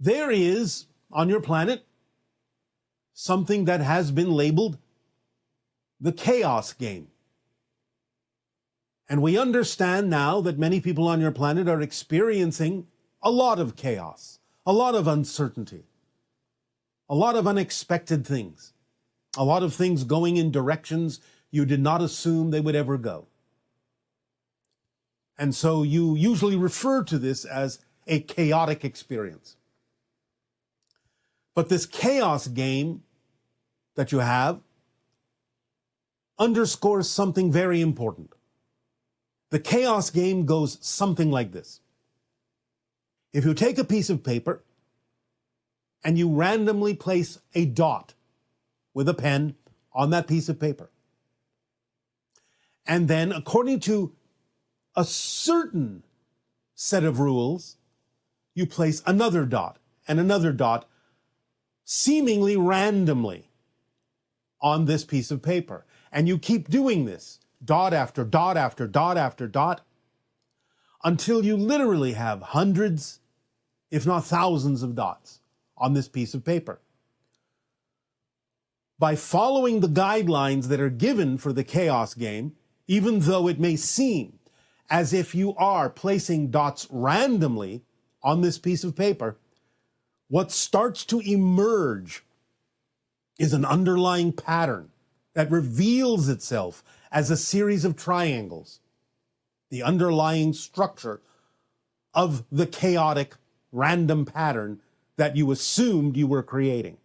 There is on your planet something that has been labeled the chaos game. And we understand now that many people on your planet are experiencing a lot of chaos, a lot of uncertainty, a lot of unexpected things, a lot of things going in directions you did not assume they would ever go. And so you usually refer to this as a chaotic experience. But this chaos game that you have underscores something very important. The chaos game goes something like this. If you take a piece of paper and you randomly place a dot with a pen on that piece of paper, and then according to a certain set of rules, you place another dot and another dot seemingly randomly on this piece of paper. And you keep doing this, dot after dot after dot after dot, until you literally have hundreds, if not thousands of dots on this piece of paper. By following the guidelines that are given for the chaos game, even though it may seem as if you are placing dots randomly on this piece of paper, what starts to emerge is an underlying pattern that reveals itself as a series of triangles, the underlying structure of the chaotic random pattern that you assumed you were creating.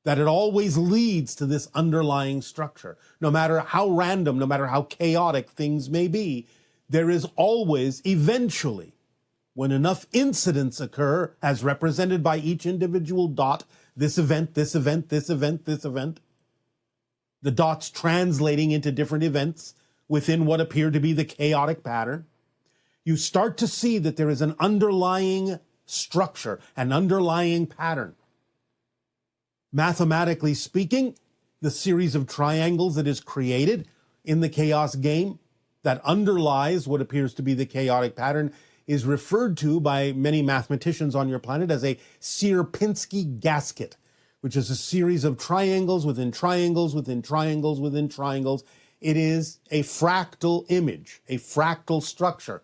That it always leads to this underlying structure. No matter how random, no matter how chaotic things may be, there is always, eventually, when enough incidents occur, as represented by each individual dot, this event, this event, this event, this event, the dots translating into different events within what appear to be the chaotic pattern, you start to see that there is an underlying structure, an underlying pattern. Mathematically speaking, the series of triangles that is created in the chaos game that underlies what appears to be the chaotic pattern is referred to by many mathematicians on your planet as a Sierpinski gasket, which is a series of triangles within triangles within triangles within triangles. It is a fractal image, a fractal structure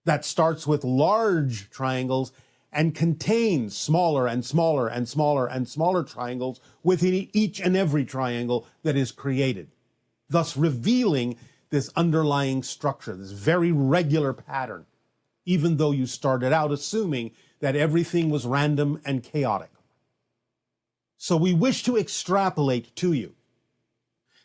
that starts with large triangles and contains smaller and smaller and smaller and smaller triangles within each and every triangle that is created, thus revealing this underlying structure, this very regular pattern, even though you started out assuming that everything was random and chaotic. So we wish to extrapolate to you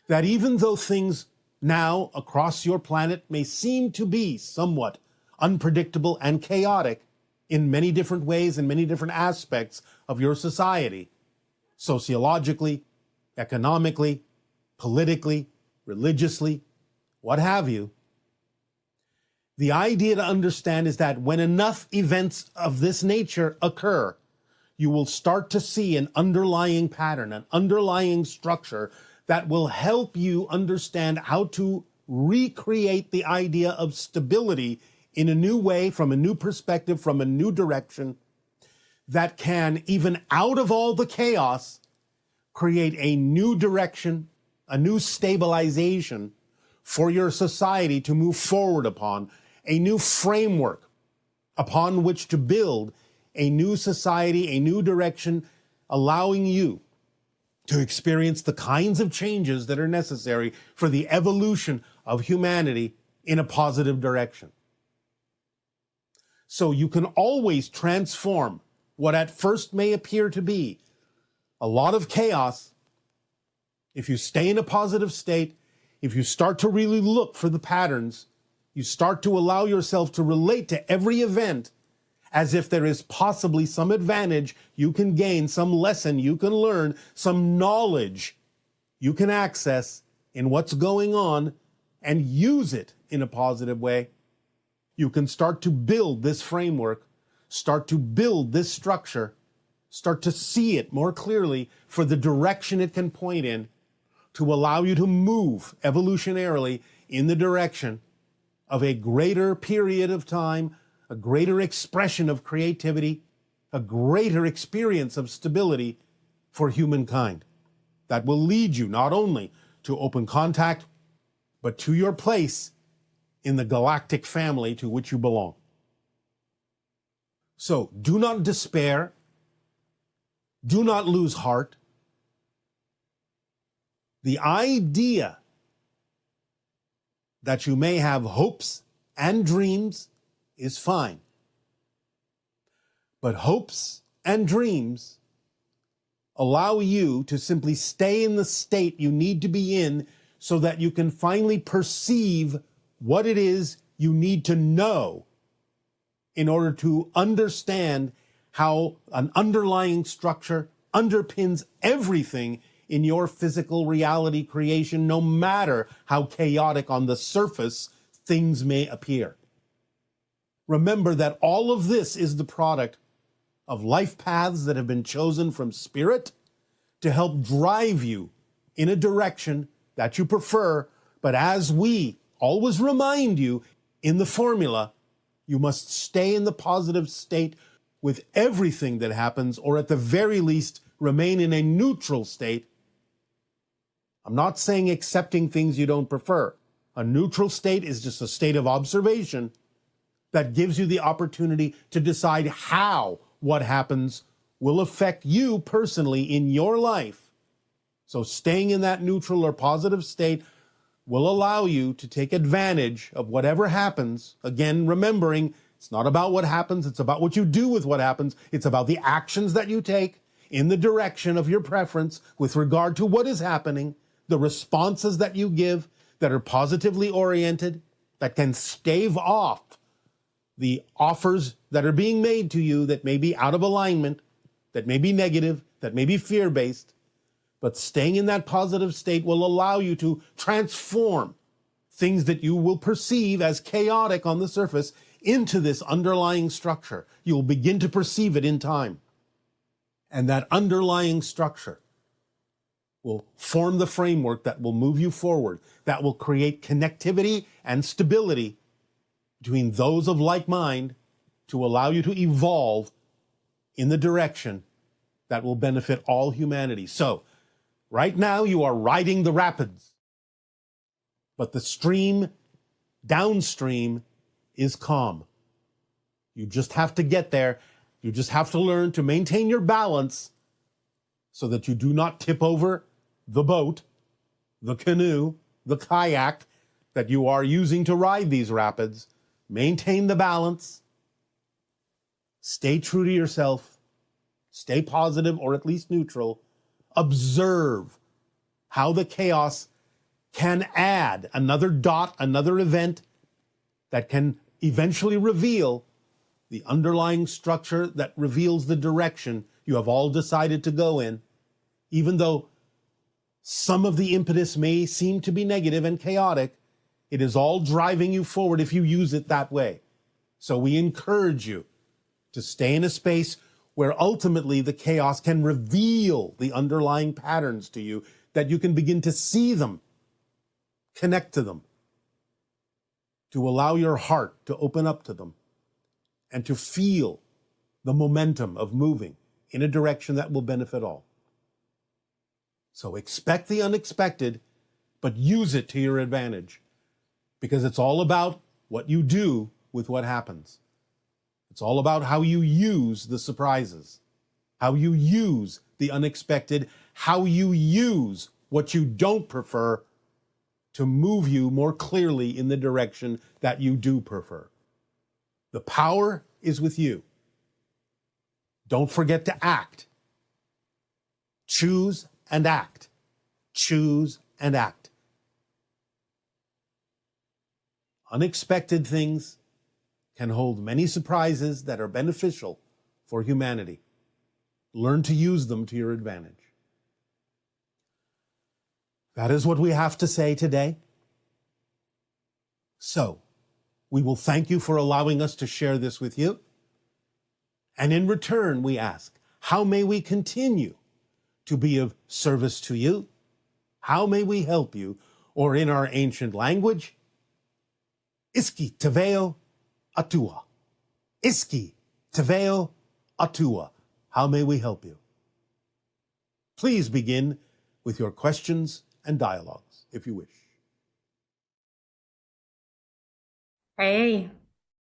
that even though things now across your planet may seem to be somewhat unpredictable and chaotic in many different ways and many different aspects of your society, sociologically, economically, politically, religiously, what have you, the idea to understand is that when enough events of this nature occur, you will start to see an underlying pattern, an underlying structure that will help you understand how to recreate the idea of stability in a new way, from a new perspective, from a new direction, that can, even out of all the chaos, create a new direction, a new stabilization for your society to move forward upon, a new framework upon which to build a new society, a new direction, allowing you to experience the kinds of changes that are necessary for the evolution of humanity in a positive direction. So you can always transform what at first may appear to be a lot of chaos. If you stay in a positive state, if you start to really look for the patterns, you start to allow yourself to relate to every event as if there is possibly some advantage you can gain, some lesson you can learn, some knowledge you can access in what's going on and use it in a positive way, you can start to build this framework, start to build this structure, start to see it more clearly for the direction it can point in, to allow you to move evolutionarily in the direction of a greater period of time, a greater expression of creativity, a greater experience of stability for humankind that will lead you not only to open contact, but to your place in the galactic family to which you belong. So do not despair. Do not lose heart. The idea that you may have hopes and dreams is fine. But hopes and dreams allow you to simply stay in the state you need to be in so that you can finally perceive what it is you need to know in order to understand how an underlying structure underpins everything in your physical reality creation, no matter how chaotic on the surface things may appear. Remember that all of this is the product of life paths that have been chosen from Spirit to help drive you in a direction that you prefer. But as we always remind you in the formula, you must stay in the positive state with everything that happens, or at the very least, remain in a neutral state. I'm not saying accepting things you don't prefer. A neutral state is just a state of observation that gives you the opportunity to decide how what happens will affect you personally in your life. So staying in that neutral or positive state will allow you to take advantage of whatever happens. Again, remembering it's not about what happens, it's about what you do with what happens. It's about the actions that you take in the direction of your preference with regard to what is happening, the responses that you give that are positively oriented, that can stave off the offers that are being made to you that may be out of alignment, that may be negative, that may be fear-based. But staying in that positive state will allow you to transform things that you will perceive as chaotic on the surface into this underlying structure. You will begin to perceive it in time. And that underlying structure will form the framework that will move you forward, that will create connectivity and stability between those of like mind to allow you to evolve in the direction that will benefit all humanity. So, right now you are riding the rapids, but the stream downstream is calm. You just have to get there. You just have to learn to maintain your balance so that you do not tip over the boat, the canoe, the kayak that you are using to ride these rapids. Maintain the balance. Stay true to yourself. Stay positive or at least neutral. Observe how the chaos can add another dot, another event that can eventually reveal the underlying structure that reveals the direction you have all decided to go in, even though some of the impetus may seem to be negative and chaotic. It is all driving you forward if you use it that way. So we encourage you to stay in a space where ultimately the chaos can reveal the underlying patterns to you, that you can begin to see them, connect to them, to allow your heart to open up to them, and to feel the momentum of moving in a direction that will benefit all. So expect the unexpected, but use it to your advantage, because it's all about what you do with what happens. It's all about how you use the surprises, how you use the unexpected, how you use what you don't prefer to move you more clearly in the direction that you do prefer. The power is with you. Don't forget to act. Choose and act. Choose and act. Unexpected things can hold many surprises that are beneficial for humanity. Learn to use them to your advantage. That is what we have to say today. So, we will thank you for allowing us to share this with you. And in return, we ask, how may we continue to be of service to you? How may we help you? Or in our ancient language, Iski Teveo Atua. Iski, Teveo, Atua. How may we help you? Please begin with your questions and dialogues, if you wish. Hey,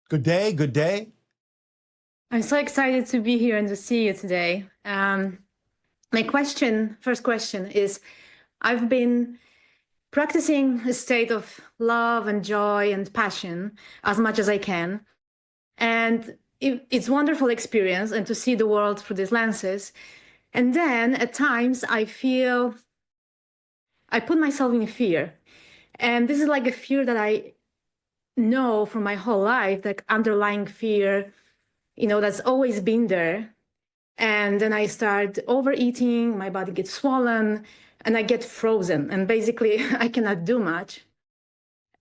Good day, good day. I'm so excited to be here and to see you today. My first question is, I've been practicing a state of love and joy and passion as much as I can. And it's a wonderful experience and to see the world through these lenses. And then at times I feel I put myself in fear. And this is like a fear that I know from my whole life, like underlying fear, that's always been there. And then I start overeating, my body gets swollen, and I get frozen. And basically, I cannot do much.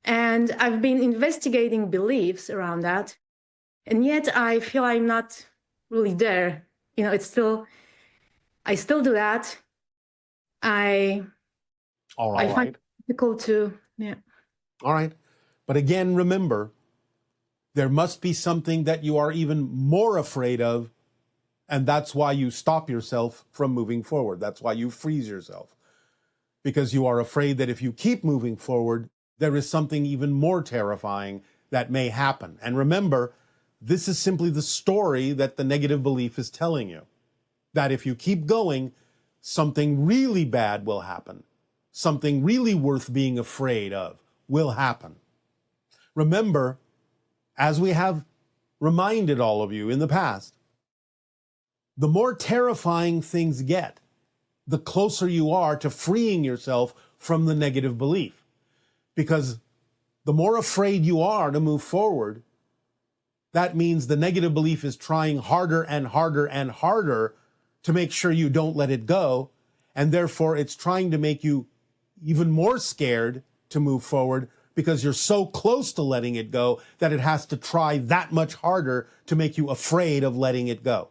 And I've been investigating beliefs around that. And yet I feel I'm not really there. I still do that. I All I find right. it difficult to, yeah. All right. But again, remember, there must be something that you are even more afraid of, and that's why you stop yourself from moving forward. That's why you freeze yourself, because you are afraid that if you keep moving forward, there is something even more terrifying that may happen. And remember, this is simply the story that the negative belief is telling you, that if you keep going, something really bad will happen. Something really worth being afraid of will happen. Remember, as we have reminded all of you in the past, the more terrifying things get, the closer you are to freeing yourself from the negative belief. Because the more afraid you are to move forward, that means the negative belief is trying harder and harder and harder to make sure you don't let it go. And therefore, it's trying to make you even more scared to move forward, because you're so close to letting it go that it has to try that much harder to make you afraid of letting it go.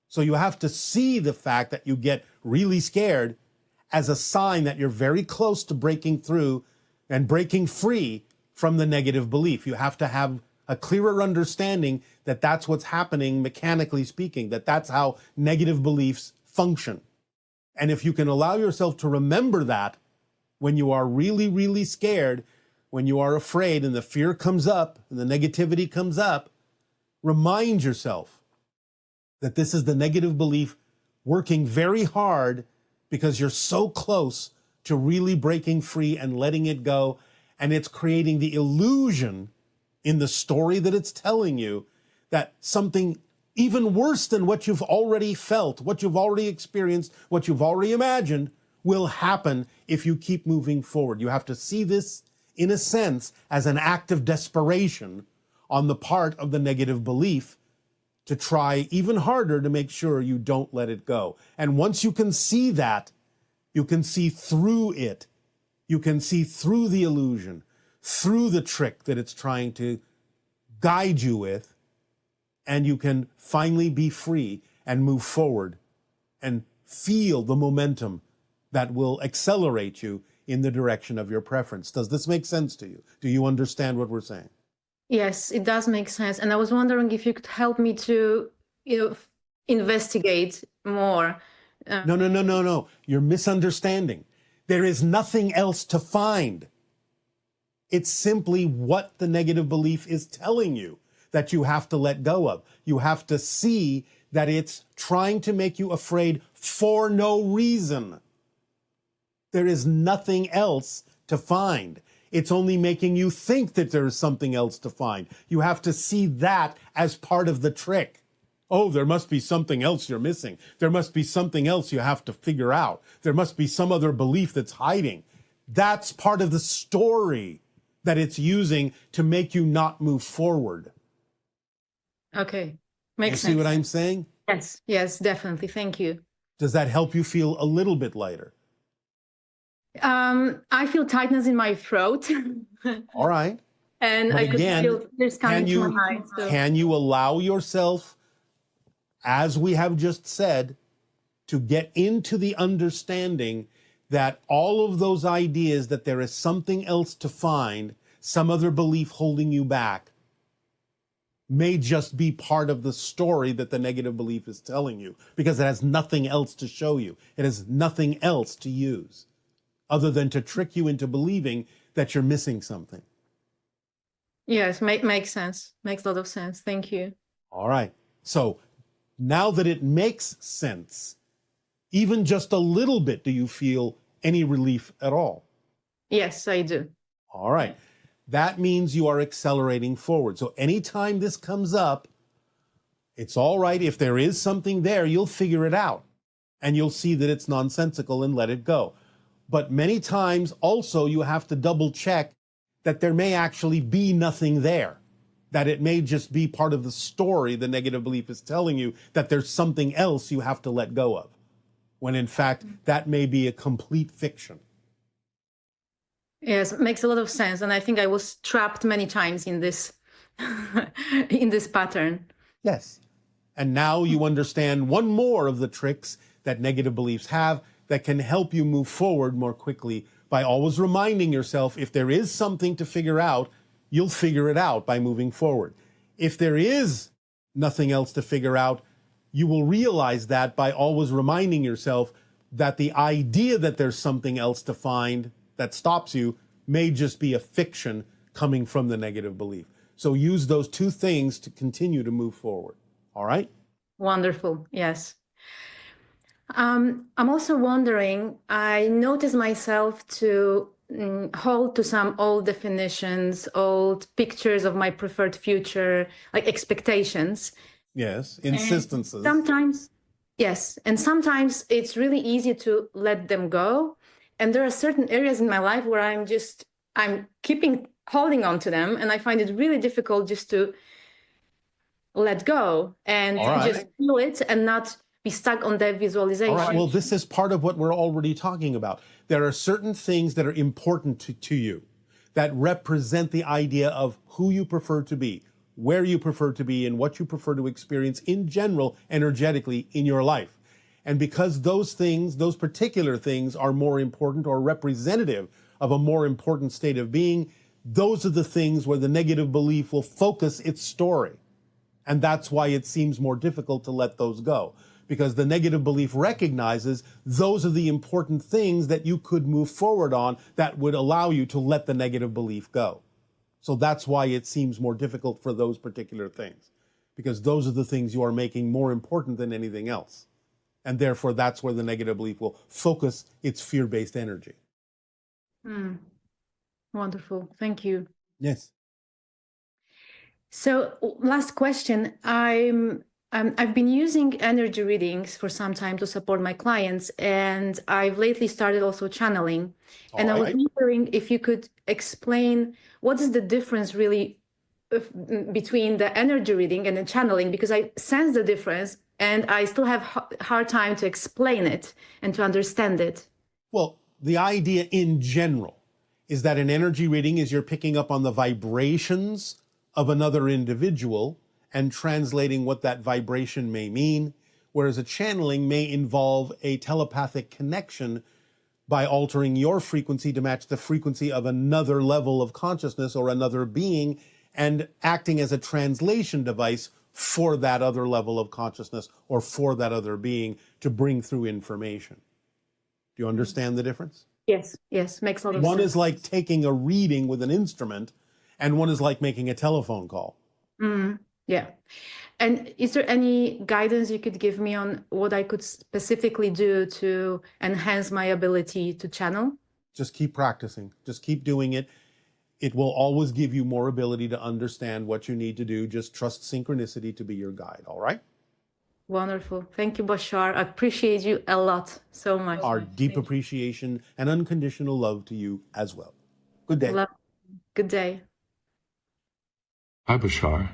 So you have to see the fact that you get really scared as a sign that you're very close to breaking through and breaking free from the negative belief. You have to have a clearer understanding that that's what's happening, mechanically speaking, that that's how negative beliefs function. And if you can allow yourself to remember that when you are really, really scared, when you are afraid and the fear comes up and the negativity comes up, remind yourself that this is the negative belief working very hard because you're so close to really breaking free and letting it go. And it's creating the illusion in the story that it's telling you that something even worse than what you've already felt, what you've already experienced, what you've already imagined will happen if you keep moving forward. You have to see this, in a sense, as an act of desperation on the part of the negative belief to try even harder to make sure you don't let it go. And once you can see that, you can see through it. You can see through the illusion, through the trick that it's trying to guide you with, and you can finally be free and move forward and feel the momentum that will accelerate you in the direction of your preference. Does this make sense to you? Do you understand what we're saying? Yes, it does make sense. And I was wondering if you could help me to, investigate more. No. You're misunderstanding. There is nothing else to find. It's simply what the negative belief is telling you that you have to let go of. You have to see that it's trying to make you afraid for no reason. There is nothing else to find. It's only making you think that there is something else to find. You have to see that as part of the trick. Oh, there must be something else you're missing. There must be something else you have to figure out. There must be some other belief that's hiding. That's part of the story that it's using to make you not move forward. Okay, makes sense. You see what I'm saying? Yes, definitely. Thank you. Does that help you feel a little bit lighter? I feel tightness in my throat. All right. And But I could again, feel tears coming to my eyes. So. Can you allow yourself, as we have just said, to get into the understanding that all of those ideas that there is something else to find, some other belief holding you back, may just be part of the story that the negative belief is telling you, because it has nothing else to show you. It has nothing else to use other than to trick you into believing that you're missing something. Yes, makes sense. Makes a lot of sense. Thank you. All right. So now that it makes sense, even just a little bit, do you feel any relief at all? Yes, I do. All right. That means you are accelerating forward. So anytime this comes up, it's all right. If there is something there, you'll figure it out and you'll see that it's nonsensical and let it go. But many times also you have to double check that there may actually be nothing there, that it may just be part of the story the negative belief is telling you, that there's something else you have to let go of, when in fact that may be a complete fiction. Yes, makes a lot of sense. And I think I was trapped many times in this in this pattern. Yes. And now you understand one more of the tricks that negative beliefs have that can help you move forward more quickly by always reminding yourself, if there is something to figure out, you'll figure it out by moving forward. If there is nothing else to figure out, you will realize that by always reminding yourself that the idea that there's something else to find that stops you may just be a fiction coming from the negative belief. So use those two things to continue to move forward. All right? Wonderful. Yes. I'm also wondering, I notice myself to hold to some old definitions, old pictures of my preferred future, like expectations. Yes, insistences. Sometimes, yes. And sometimes it's really easy to let them go. And there are certain areas in my life where I'm holding on to them. And I find it really difficult just to let go and just feel it and not be stuck on that visualization. All right, well, this is part of what we're already talking about. There are certain things that are important to you that represent the idea of who you prefer to be, where you prefer to be, and what you prefer to experience in general, energetically, in your life. And because those things, those particular things are more important or representative of a more important state of being, those are the things where the negative belief will focus its story. And that's why it seems more difficult to let those go, because the negative belief recognizes those are the important things that you could move forward on that would allow you to let the negative belief go. So that's why it seems more difficult for those particular things, because those are the things you are making more important than anything else. And therefore, that's where the negative belief will focus its fear-based energy. Wonderful. Thank you. Yes. So last question. I've been using energy readings for some time to support my clients, and I've lately started also channeling. And I was wondering if you could explain what is the difference really between the energy reading and the channeling, because I sense the difference and I still have hard time to explain it and to understand it. Well, the idea in general is that an energy reading is you're picking up on the vibrations of another individual and translating what that vibration may mean, whereas a channeling may involve a telepathic connection by altering your frequency to match the frequency of another level of consciousness or another being, and acting as a translation device for that other level of consciousness or for that other being to bring through information. Do you understand the difference? Yes, yes, makes a lot of sense. One is like taking a reading with an instrument, and one is like making a telephone call. Yeah. And is there any guidance you could give me on what I could specifically do to enhance my ability to channel? Just keep practicing. Just keep doing it. It will always give you more ability to understand what you need to do. Just trust synchronicity to be your guide, all right? Wonderful. Thank you, Bashar. I appreciate you a lot, so much. Our deep appreciation and unconditional love to you as well. Good day. Good day. Hi, Bashar.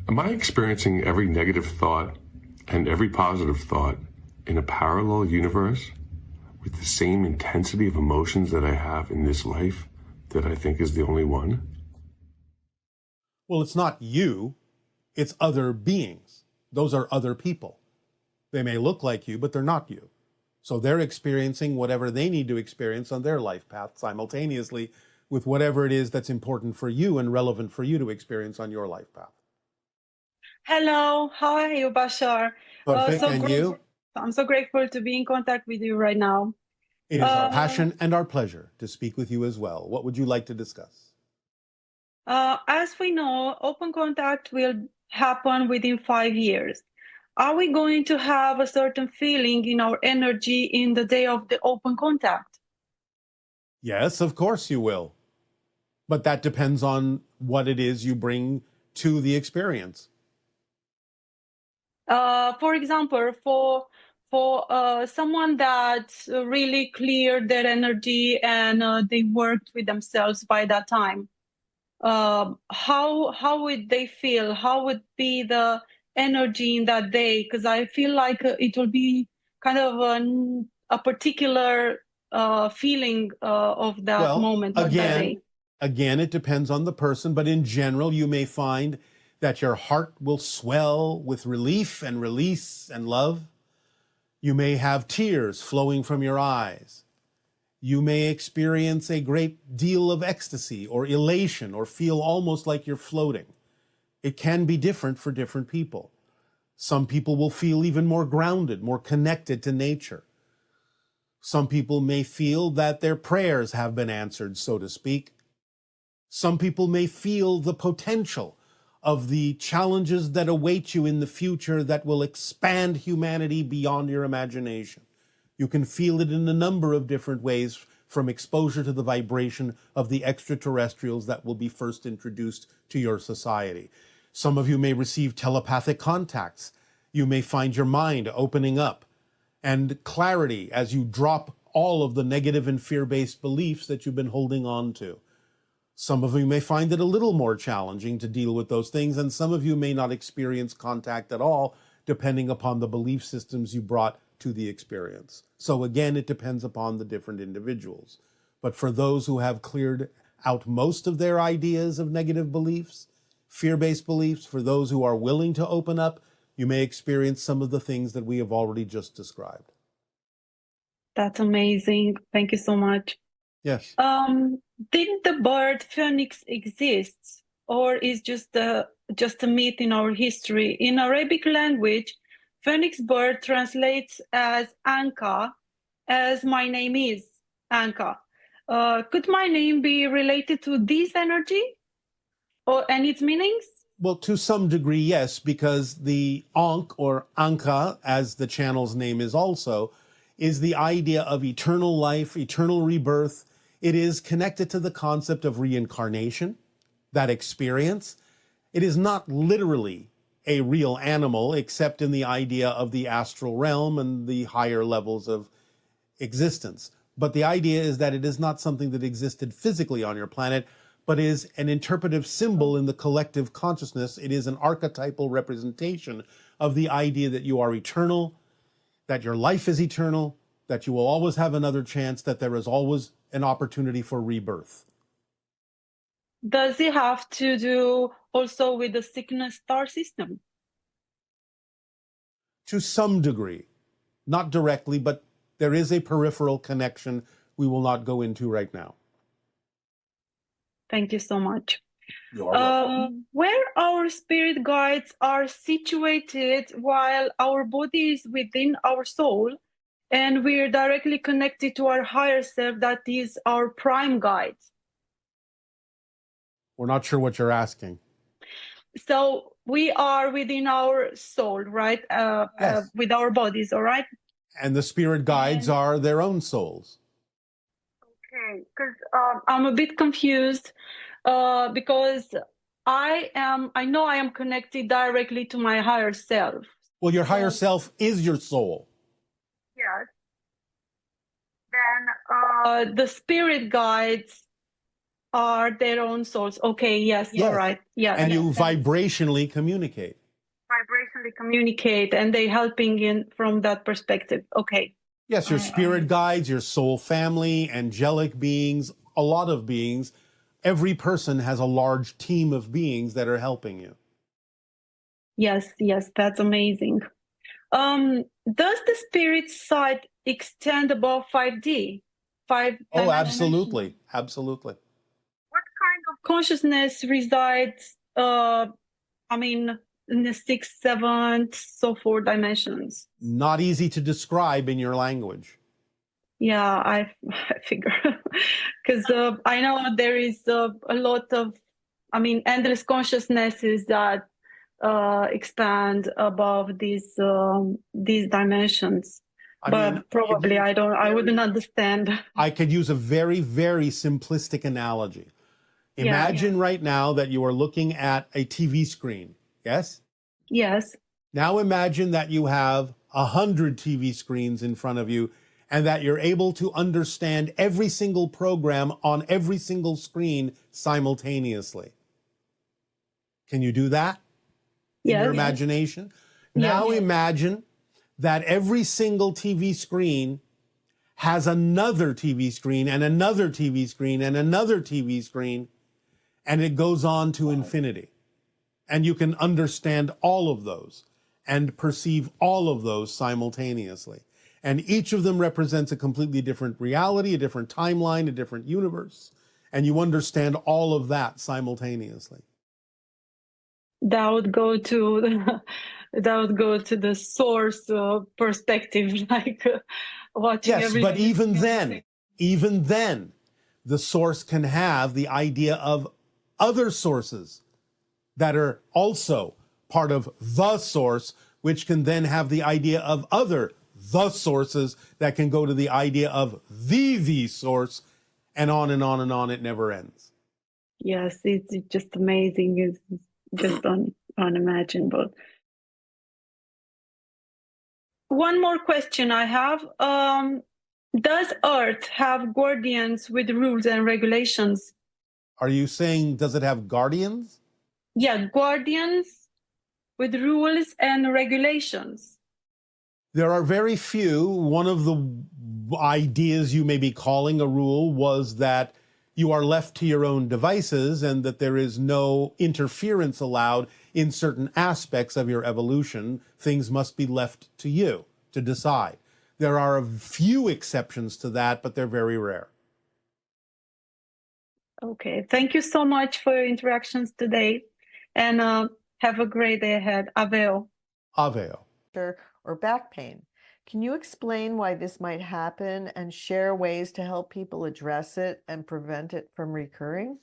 Am I experiencing every negative thought and every positive thought in a parallel universe with the same intensity of emotions that I have in this life that I think is the only one? Well, it's not you, it's other beings. Those are other people. They may look like you, but they're not you. So they're experiencing whatever they need to experience on their life path simultaneously with whatever it is that's important for you and relevant for you to experience on your life path. Hello, how are you, Bashar? Perfect. So And great. you? I'm so grateful to be in contact with you right now. It is our Uh, passion and our pleasure to speak with you as well. What would you like to discuss? as we know, open contact will happen within 5 years. Are we going to have a certain feeling in our energy in the day of the open contact? Yes, of course you will. But that depends on what it is you bring to the experience. For example, for someone that really cleared their energy and they worked with themselves by that time, how would they feel? How would be the energy in that day? Because I feel like it will be kind of a particular feeling of that Well, moment or that day. again, it depends on the person, but in general, you may find that your heart will swell with relief and release and love. You may have tears flowing from your eyes. You may experience a great deal of ecstasy or elation or feel almost like you're floating. It can be different for different people. Some people will feel even more grounded, more connected to nature. Some people may feel that their prayers have been answered, so to speak. Some people may feel the potential of the challenges that await you in the future that will expand humanity beyond your imagination. You can feel it in a number of different ways, from exposure to the vibration of the extraterrestrials that will be first introduced to your society. Some of you may receive telepathic contacts. You may find your mind opening up and clarity as you drop all of the negative and fear-based beliefs that you've been holding on to. Some of you may find it a little more challenging to deal with those things, and some of you may not experience contact at all, depending upon the belief systems you brought to the experience. So again, it depends upon the different individuals. But for those who have cleared out most of their ideas of negative beliefs, fear-based beliefs, for those who are willing to open up, you may experience some of the things that we have already just described. That's amazing. Thank you so much. Yes. Didn't the bird phoenix exist, or is just a myth in our history? In Arabic language, phoenix bird translates as Anka, as my name is Anka. Could my name be related to this energy and its meanings? Well, to some degree, yes, because the Ankh or Anka, as the channel's name is also, is the idea of eternal life, eternal rebirth. It is connected to the concept of reincarnation, that experience. It is not literally a real animal, except in the idea of the astral realm and the higher levels of existence. But the idea is that it is not something that existed physically on your planet, but is an interpretive symbol in the collective consciousness. It is an archetypal representation of the idea that you are eternal, that your life is eternal, that you will always have another chance, that there is always an opportunity for rebirth. Does it have to do also with the Cygnus star system? To some degree, not directly, but there is a peripheral connection we will not go into right now. Thank you so much. You are welcome. Where our spirit guides are situated while our body is within our soul, and we're directly connected to our higher self, that is our prime guide. We're not sure what you're asking. So we are within our soul, right? Yes. With our bodies, all right? And the spirit guides are their own souls. Okay, because I'm a bit confused because I know I am connected directly to my higher self. Well, your higher self is your soul. Yes. Then the spirit guides are their own souls. Okay, yes, Yes. all right. Yes. And you vibrationally communicate. Vibrationally communicate, and they helping in from that perspective. Okay. Yes, your spirit guides, your soul family, angelic beings, a lot of beings. Every person has a large team of beings that are helping you. Yes, that's amazing. Does the spirit side extend above 5D? Oh, absolutely. Absolutely. What kind of consciousness resides, in the sixth, seventh, so 4 dimensions. Not easy to describe in your language. Yeah, I figure because I know there is a lot of, I mean, endless consciousnesses that expand above these dimensions. I But mean, probably I wouldn't understand. I could use a very, very simplistic analogy. Yeah. Imagine right now that you are looking at a TV screen. Yes? Yes. Now imagine that you have 100 TV screens in front of you and that you're able to understand every single program on every single screen simultaneously. Can you do that in your Yes. imagination? Yes. Now imagine that every single TV screen has another TV screen and another TV screen and another TV screen, and it goes on to infinity. And you can understand all of those and perceive all of those simultaneously. And each of them represents a completely different reality, a different timeline, a different universe. And you understand all of that simultaneously. That would go to the source perspective, like watching Yes, every. but even then, the source can have the idea of other sources that are also part of the source, which can then have the idea of other the sources that can go to the idea of the source, and on and on and on. It never ends. Yes, it's just amazing. It's just unimaginable. One more question I have. Does Earth have guardians with rules and regulations? Are you saying, does it have guardians? Yeah, guardians with rules and regulations. There are very few. One of the ideas you may be calling a rule was that you are left to your own devices and that there is no interference allowed in certain aspects of your evolution. Things must be left to you to decide. There are a few exceptions to that, but they're very rare. Okay, thank you so much for your interactions today, and have a great day ahead. Aveo. Aveo. Or back pain. Can you explain why this might happen and share ways to help people address it and prevent it from recurring?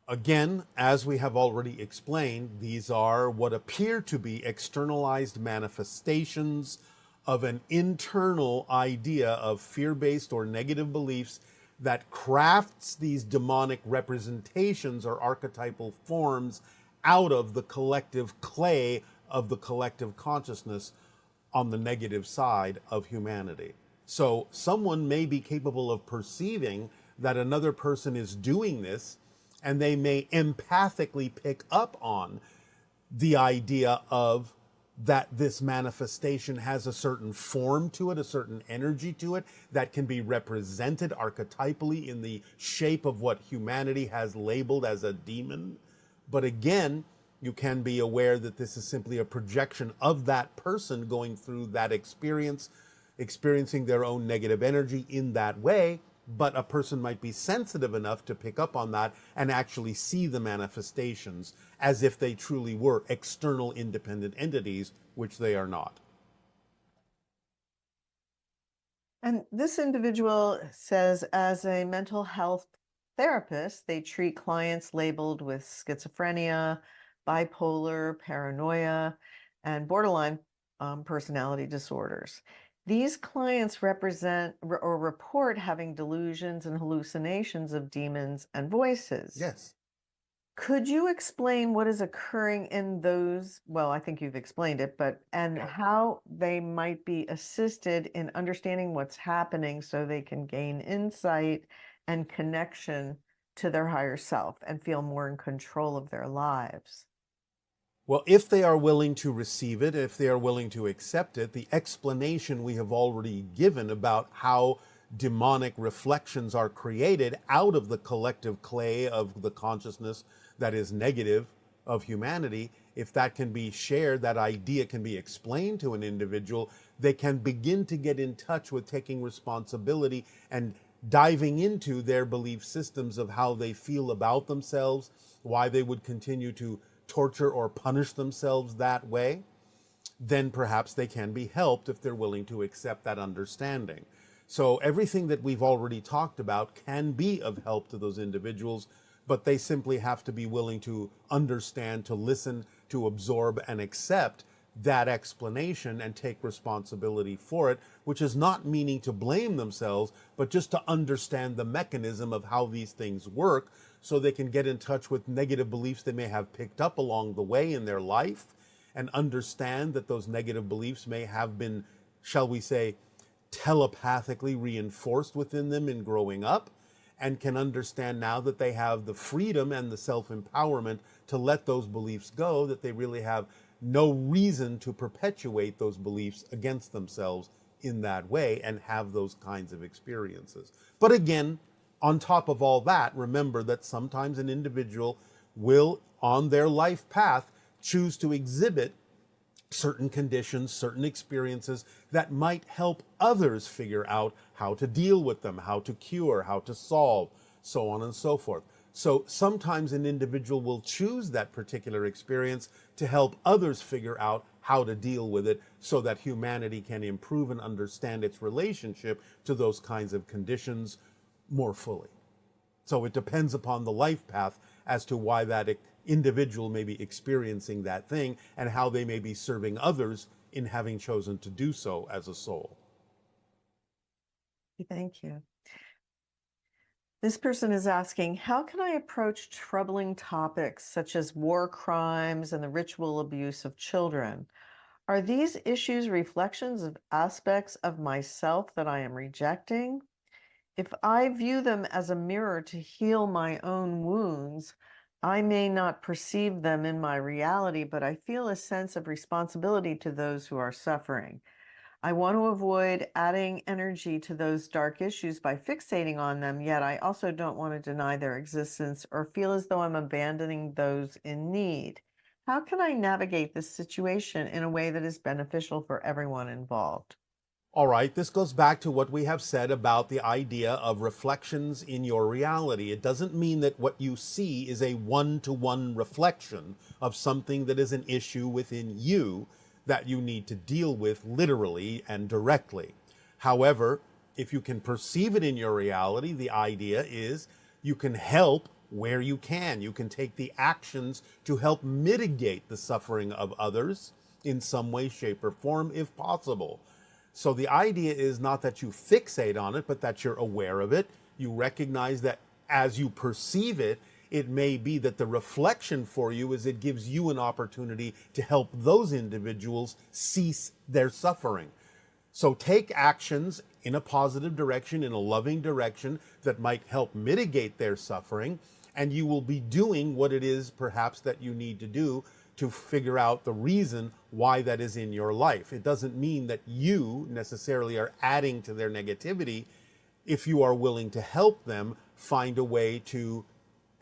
Again, as we have already explained, these are what appear to be externalized manifestations of an internal idea of fear-based or negative beliefs that crafts these demonic representations or archetypal forms out of the collective clay of the collective consciousness on the negative side of humanity. So someone may be capable of perceiving that another person is doing this, and they may empathically pick up on the idea of that this manifestation has a certain form to it, a certain energy to it that can be represented archetypally in the shape of what humanity has labeled as a demon. But again, you can be aware that this is simply a projection of that person going through that experience, experiencing their own negative energy in that way. But a person might be sensitive enough to pick up on that and actually see the manifestations as if they truly were external independent entities, which they are not. And this individual says, as a mental health therapist, they treat clients labeled with schizophrenia, bipolar, paranoia, and borderline personality disorders. These clients represent or report having delusions and hallucinations of demons and voices. Yes. Could you explain what is occurring in those? Well, I think you've explained it, and how they might be assisted in understanding what's happening so they can gain insight and connection to their higher self and feel more in control of their lives? Well, if they are willing to receive it, if they are willing to accept it, the explanation we have already given about how demonic reflections are created out of the collective clay of the consciousness that is negative of humanity, if that can be shared, that idea can be explained to an individual, they can begin to get in touch with taking responsibility and diving into their belief systems of how they feel about themselves, why they would continue to torture or punish themselves that way, then perhaps they can be helped if they're willing to accept that understanding. So everything that we've already talked about can be of help to those individuals, but they simply have to be willing to understand, to listen, to absorb and accept that explanation and take responsibility for it, which is not meaning to blame themselves, but just to understand the mechanism of how these things work so they can get in touch with negative beliefs they may have picked up along the way in their life and understand that those negative beliefs may have been, shall we say, telepathically reinforced within them in growing up, and can understand now that they have the freedom and the self-empowerment to let those beliefs go, that they really have no reason to perpetuate those beliefs against themselves in that way and have those kinds of experiences. But again, on top of all that, remember that sometimes an individual will, on their life path, choose to exhibit certain conditions, certain experiences that might help others figure out how to deal with them, how to cure, how to solve, so on and so forth. So sometimes an individual will choose that particular experience to help others figure out how to deal with it so that humanity can improve and understand its relationship to those kinds of conditions more fully. So it depends upon the life path as to why that individual may be experiencing that thing and how they may be serving others in having chosen to do so as a soul. Thank you. This person is asking, how can I approach troubling topics such as war crimes and the ritual abuse of children? Are these issues reflections of aspects of myself that I am rejecting? If I view them as a mirror to heal my own wounds, I may not perceive them in my reality, but I feel a sense of responsibility to those who are suffering. I want to avoid adding energy to those dark issues by fixating on them, yet I also don't want to deny their existence or feel as though I'm abandoning those in need. How can I navigate this situation in a way that is beneficial for everyone involved? All right, this goes back to what we have said about the idea of reflections in your reality. It doesn't mean that what you see is a one-to-one reflection of something that is an issue within you that you need to deal with literally and directly. However, if you can perceive it in your reality, the idea is you can help where you can. You can take the actions to help mitigate the suffering of others in some way, shape, or form, if possible. So the idea is not that you fixate on it, but that you're aware of it. You recognize that as you perceive it, it may be that the reflection for you is it gives you an opportunity to help those individuals cease their suffering. So take actions in a positive direction, in a loving direction that might help mitigate their suffering, and you will be doing what it is perhaps that you need to do to figure out the reason why that is in your life. It doesn't mean that you necessarily are adding to their negativity if you are willing to help them find a way to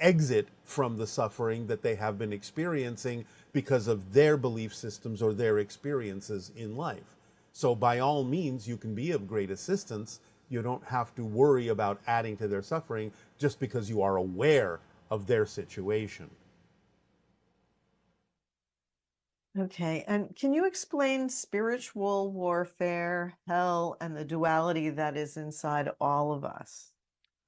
exit from the suffering that they have been experiencing because of their belief systems or their experiences in life. So by all means, you can be of great assistance. You don't have to worry about adding to their suffering just because you are aware of their situation. Okay, and can you explain spiritual warfare, hell, and the duality that is inside all of us?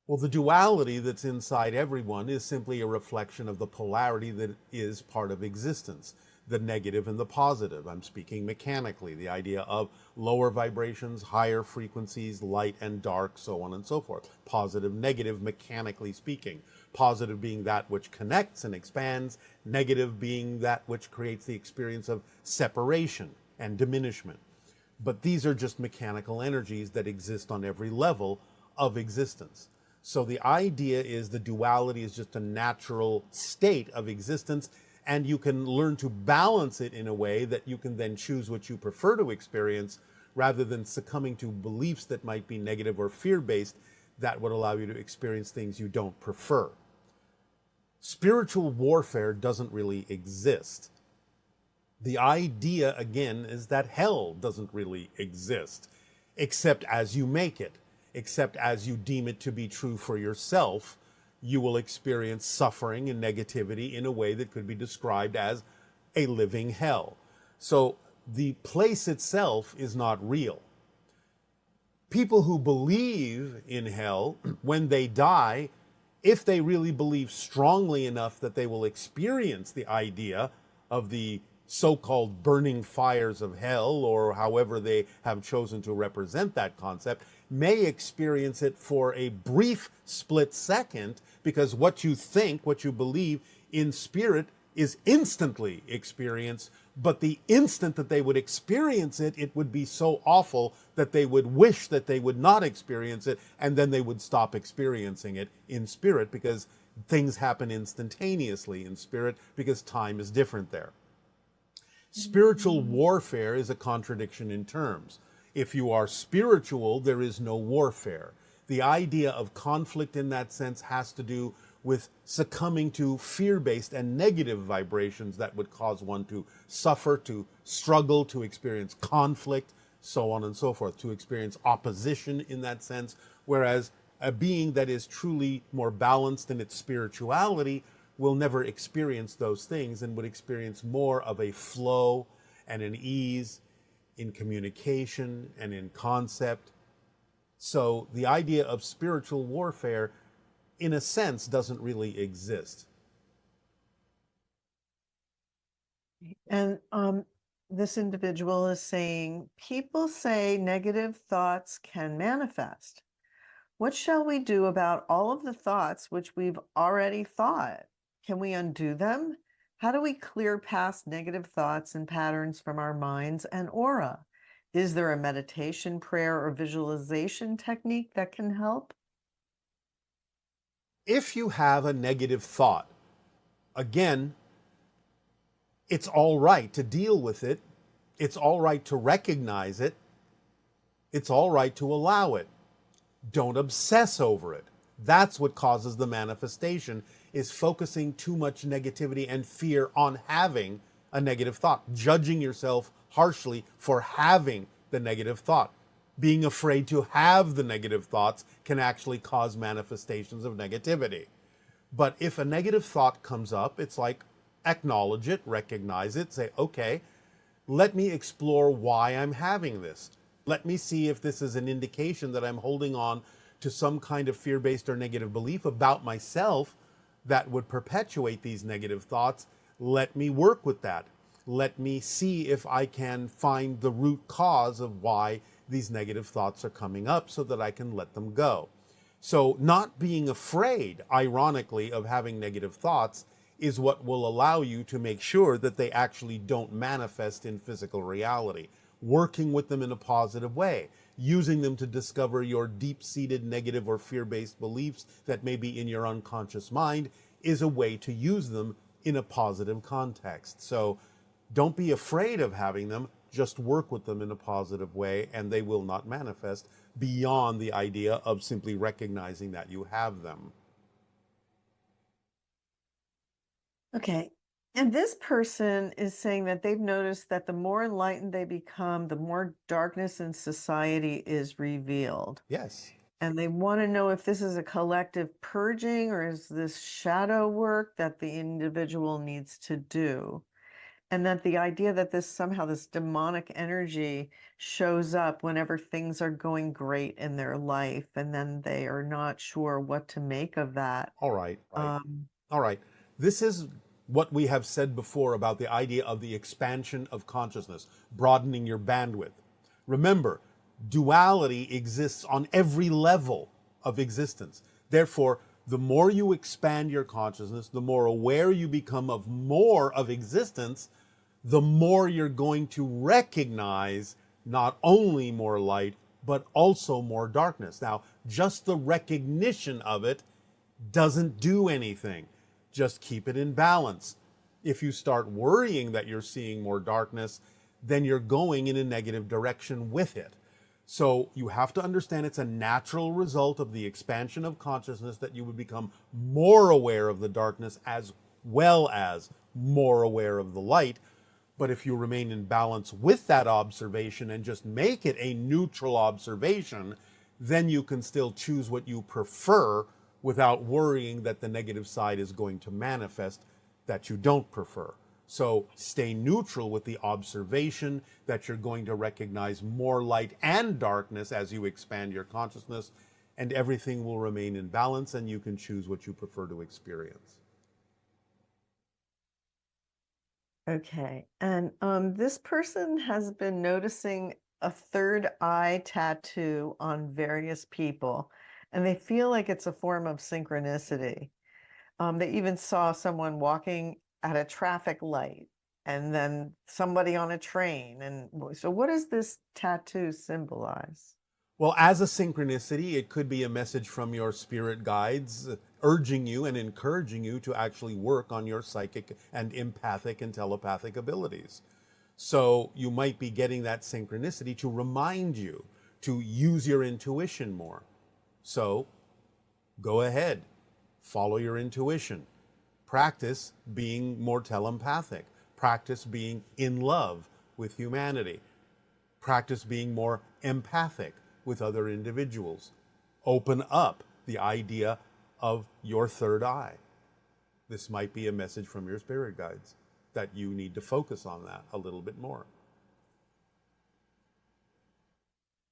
Well, the duality that's inside everyone is simply a reflection of the polarity that is part of existence, the negative and the positive. I'm speaking mechanically, the idea of lower vibrations, higher frequencies, light and dark, so on and so forth. Positive, negative, mechanically speaking. Positive being that which connects and expands, negative being that which creates the experience of separation and diminishment. But these are just mechanical energies that exist on every level of existence. So the idea is the duality is just a natural state of existence, and you can learn to balance it in a way that you can then choose what you prefer to experience rather than succumbing to beliefs that might be negative or fear-based that would allow you to experience things you don't prefer. Spiritual warfare doesn't really exist. The idea, again, is that hell doesn't really exist, except as you make it, except as you deem it to be true for yourself, you will experience suffering and negativity in a way that could be described as a living hell. So the place itself is not real. People who believe in hell, when they die, if they really believe strongly enough that they will experience the idea of the so-called burning fires of hell, or however they have chosen to represent that concept, may experience it for a brief split second, because what you think, what you believe in spirit is instantly experienced, but the instant that they would experience it, it would be so awful that they would wish that they would not experience it, and then they would stop experiencing it in spirit, because things happen instantaneously in spirit, because time is different there. Spiritual warfare is a contradiction in terms. If you are spiritual, there is no warfare. The idea of conflict in that sense has to do with succumbing to fear-based and negative vibrations that would cause one to suffer, to struggle, to experience conflict, so on and so forth, to experience opposition in that sense. Whereas a being that is truly more balanced in its spirituality will never experience those things, and would experience more of a flow and an ease in communication and in concept. So the idea of spiritual warfare, in a sense, doesn't really exist. And this individual is saying, people say negative thoughts can manifest. What shall we do about all of the thoughts which we've already thought? Can we undo them? How do we clear past negative thoughts and patterns from our minds and aura? Is there a meditation, prayer, or visualization technique that can help? If you have a negative thought, again, it's all right to deal with it. It's all right to recognize it. It's all right to allow it. Don't obsess over it. That's what causes the manifestation, is focusing too much negativity and fear on having a negative thought, judging yourself harshly for having the negative thought. Being afraid to have the negative thoughts can actually cause manifestations of negativity. But if a negative thought comes up, it's like, acknowledge it, recognize it, say, okay, let me explore why I'm having this. Let me see if this is an indication that I'm holding on to some kind of fear-based or negative belief about myself that would perpetuate these negative thoughts. Let me work with that. Let me see if I can find the root cause of why these negative thoughts are coming up, so that I can let them go. So not being afraid, ironically, of having negative thoughts is what will allow you to make sure that they actually don't manifest in physical reality. Working with them in a positive way, using them to discover your deep-seated negative or fear-based beliefs that may be in your unconscious mind, is a way to use them in a positive context. So don't be afraid of having them, just work with them in a positive way, and they will not manifest beyond the idea of simply recognizing that you have them. Okay. And this person is saying that they've noticed that the more enlightened they become, the more darkness in society is revealed. Yes. And they want to know if this is a collective purging, or is this shadow work that the individual needs to do? And that the idea that this somehow, this demonic energy shows up whenever things are going great in their life, and then they are not sure what to make of that. All right. All right. This is what we have said before about the idea of the expansion of consciousness, broadening your bandwidth. Remember, duality exists on every level of existence. Therefore, the more you expand your consciousness, the more aware you become of more of existence, the more you're going to recognize not only more light, but also more darkness. Now, just the recognition of it doesn't do anything. Just keep it in balance. If you start worrying that you're seeing more darkness, then you're going in a negative direction with it. So you have to understand it's a natural result of the expansion of consciousness that you would become more aware of the darkness as well as more aware of the light. But if you remain in balance with that observation and just make it a neutral observation, then you can still choose what you prefer without worrying that the negative side is going to manifest that you don't prefer. So stay neutral with the observation that you're going to recognize more light and darkness as you expand your consciousness, and everything will remain in balance and you can choose what you prefer to experience. Okay. And this person has been noticing a third eye tattoo on various people, and they feel like it's a form of synchronicity. They even saw someone walking at a traffic light and then somebody on a train. And so what does this tattoo symbolize? Well, as a synchronicity, it could be a message from your spirit guides urging you and encouraging you to actually work on your psychic and empathic and telepathic abilities. So you might be getting that synchronicity to remind you to use your intuition more. So go ahead, follow your intuition. Practice being more telepathic. Practice being in love with humanity. Practice being more empathic with other individuals. Open up the idea of your third eye. This might be a message from your spirit guides that you need to focus on that a little bit more.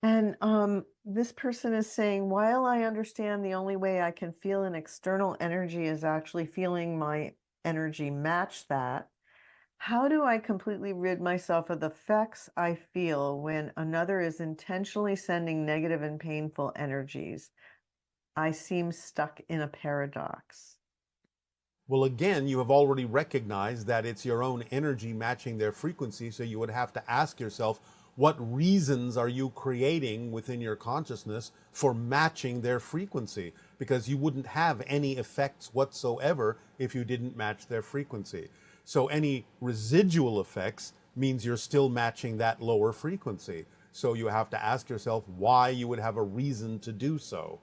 And this person is saying, while I understand the only way I can feel an external energy is actually feeling my energy match that, how do I completely rid myself of the effects I feel when another is intentionally sending negative and painful energies? I seem stuck in a paradox. Well, again, you have already recognized that it's your own energy matching their frequency, so you would have to ask yourself, what reasons are you creating within your consciousness for matching their frequency? Because you wouldn't have any effects whatsoever if you didn't match their frequency. So any residual effects means you're still matching that lower frequency. So you have to ask yourself why you would have a reason to do so,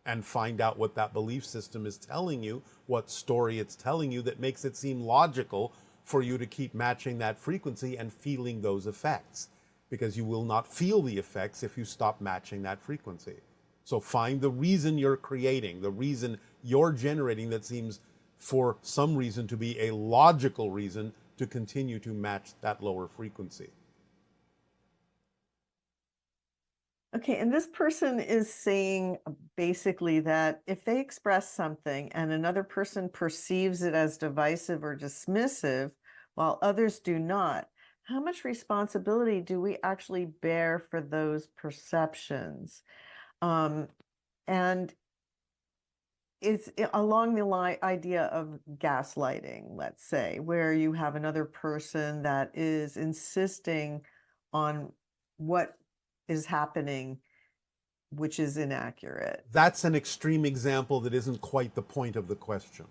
and find out what that belief system is telling you, what story it's telling you that makes it seem logical for you to keep matching that frequency and feeling those effects. Because you will not feel the effects if you stop matching that frequency. So find the reason you're creating, the reason you're generating that seems for some reason to be a logical reason to continue to match that lower frequency. Okay, and this person is saying basically that if they express something and another person perceives it as divisive or dismissive, while others do not, how much responsibility do we actually bear for those perceptions? And it's along the idea of gaslighting, let's say, where you have another person that is insisting on what is happening, which is inaccurate. That's an extreme example that isn't quite the point of the question.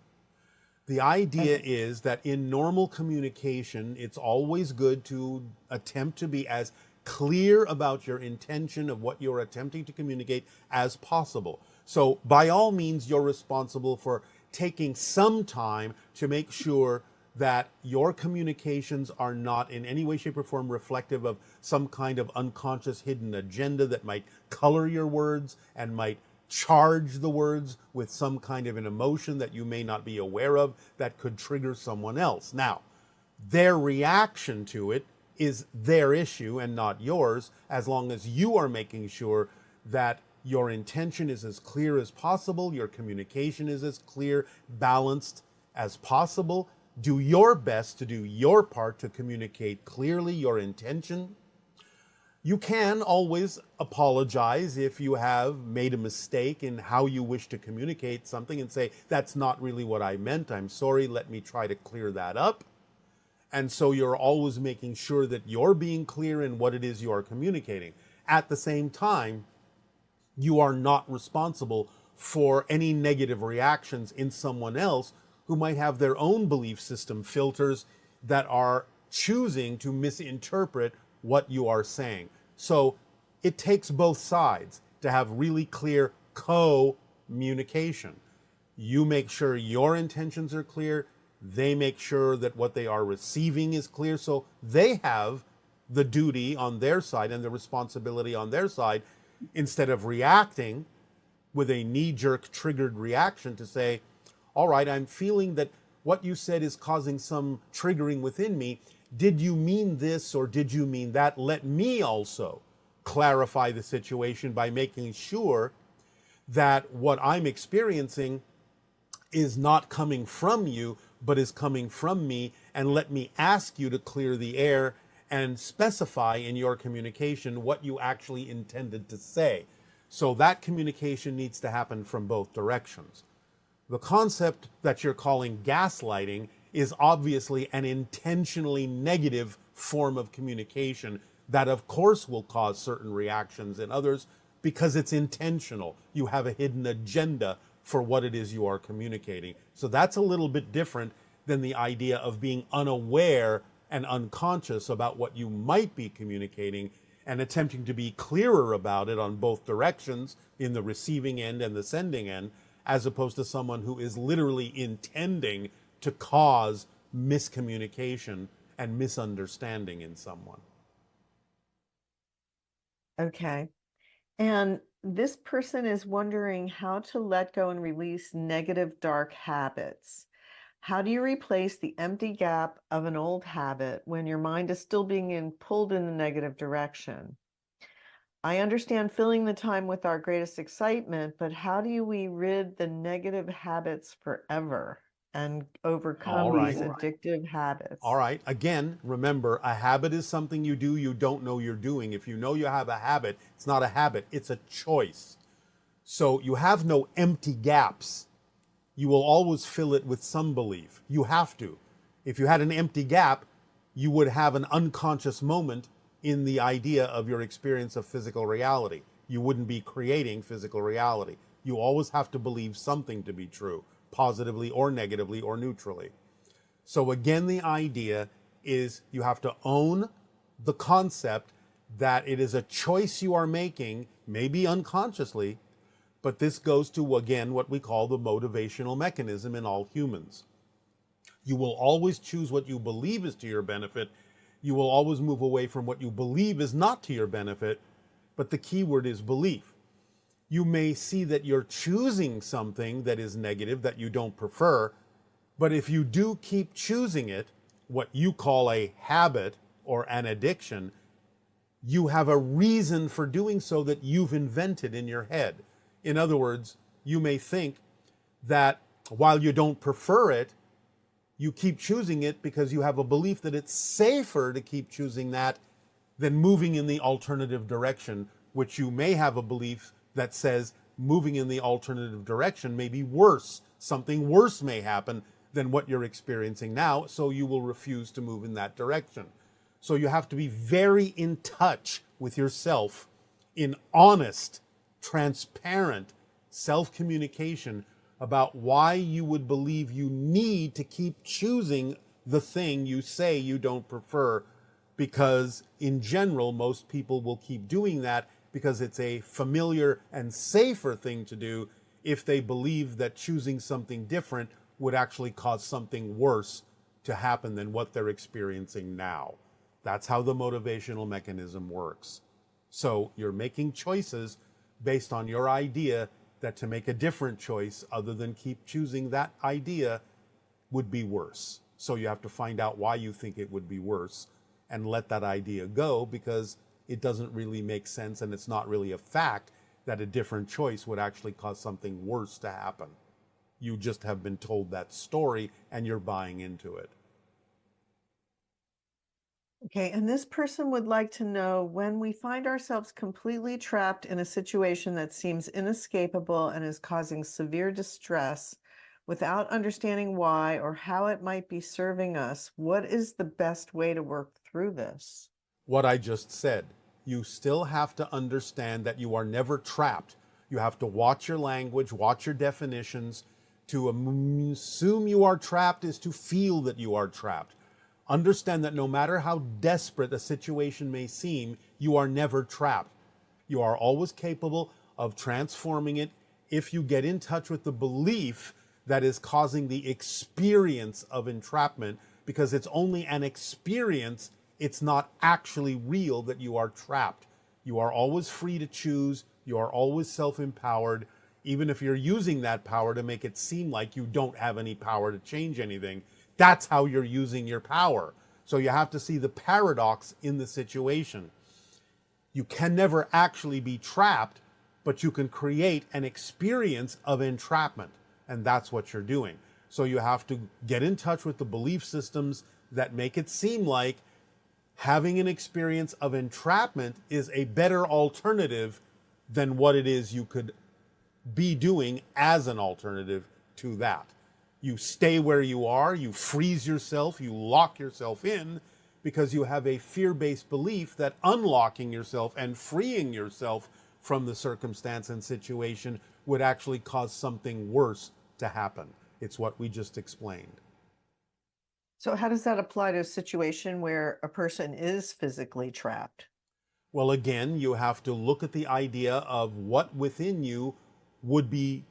The idea is that in normal communication, it's always good to attempt to be as clear about your intention of what you're attempting to communicate as possible. So by all means, you're responsible for taking some time to make sure that your communications are not in any way, shape, or form reflective of some kind of unconscious hidden agenda that might color your words and might charge the words with some kind of an emotion that you may not be aware of that could trigger someone else. Now, their reaction to it is their issue and not yours, as long as you are making sure that your intention is as clear as possible, your communication is as clear, balanced as possible. Do your best to do your part to communicate clearly your intention. You can always apologize if you have made a mistake in how you wish to communicate something and say, that's not really what I meant. I'm sorry. Let me try to clear that up. And so you're always making sure that you're being clear in what it is you are communicating. At the same time, you are not responsible for any negative reactions in someone else who might have their own belief system filters that are choosing to misinterpret what you are saying. So it takes both sides to have really clear communication. You make sure your intentions are clear. They make sure that what they are receiving is clear. So they have the duty on their side and the responsibility on their side, instead of reacting with a knee-jerk triggered reaction to say, all right, I'm feeling that what you said is causing some triggering within me. Did you mean this or did you mean that? Let me also clarify the situation by making sure that what I'm experiencing is not coming from you, but is coming from me. And let me ask you to clear the air and specify in your communication what you actually intended to say. So that communication needs to happen from both directions. The concept that you're calling gaslighting is obviously an intentionally negative form of communication that of course will cause certain reactions in others because it's intentional. You have a hidden agenda for what it is you are communicating. So that's a little bit different than the idea of being unaware and unconscious about what you might be communicating and attempting to be clearer about it on both directions, in the receiving end and the sending end, as opposed to someone who is literally intending to cause miscommunication and misunderstanding in someone. Okay. And this person is wondering how to let go and release negative, dark habits. How do you replace the empty gap of an old habit when your mind is still being pulled in the negative direction? I understand filling the time with our greatest excitement, but how do we rid the negative habits forever and overcome these addictive habits? All right. Again, remember, a habit is something you do you don't know you're doing. If you know you have a habit, it's not a habit, it's a choice. So you have no empty gaps. You will always fill it with some belief. You have to. If you had an empty gap, you would have an unconscious moment in the idea of your experience of physical reality. You wouldn't be creating physical reality. You always have to believe something to be true, positively or negatively or neutrally. So again, the idea is you have to own the concept that it is a choice you are making, maybe unconsciously, but this goes to, again, what we call the motivational mechanism in all humans. You will always choose what you believe is to your benefit. You will always move away from what you believe is not to your benefit, but the key word is belief. You may see that you're choosing something that is negative, that you don't prefer, but if you do keep choosing it, what you call a habit or an addiction, you have a reason for doing so that you've invented in your head. In other words, you may think that while you don't prefer it, you keep choosing it because you have a belief that it's safer to keep choosing that than moving in the alternative direction, which you may have a belief that says moving in the alternative direction may be worse. Something worse may happen than what you're experiencing now, so you will refuse to move in that direction. So you have to be very in touch with yourself in honest, transparent self-communication about why you would believe you need to keep choosing the thing you say you don't prefer, because in general, most people will keep doing that because it's a familiar and safer thing to do if they believe that choosing something different would actually cause something worse to happen than what they're experiencing now. That's how the motivational mechanism works. So you're making choices based on your idea that to make a different choice other than keep choosing that idea would be worse. So you have to find out why you think it would be worse and let that idea go, because it doesn't really make sense and it's not really a fact that a different choice would actually cause something worse to happen. You just have been told that story and you're buying into it. Okay, and this person would like to know, when we find ourselves completely trapped in a situation that seems inescapable and is causing severe distress without understanding why or how it might be serving us, what is the best way to work through this? What I just said. You still have to understand that you are never trapped. You have to watch your language, watch your definitions. To assume you are trapped is to feel that you are trapped. Understand that no matter how desperate a situation may seem, you are never trapped. You are always capable of transforming it if you get in touch with the belief that is causing the experience of entrapment, because it's only an experience. It's not actually real that you are trapped. You are always free to choose. You are always self-empowered. even if you're using that power to make it seem like you don't have any power to change anything, that's how you're using your power. So you have to see the paradox in the situation. You can never actually be trapped, but you can create an experience of entrapment. And that's what you're doing. So you have to get in touch with the belief systems that make it seem like having an experience of entrapment is a better alternative than what it is you could be doing as an alternative to that. You stay where you are, you freeze yourself, you lock yourself in because you have a fear-based belief that unlocking yourself and freeing yourself from the circumstance and situation would actually cause something worse to happen. It's what we just explained. So how does that apply to a situation where a person is physically trapped? Well, again, you have to look at the idea of what within you would be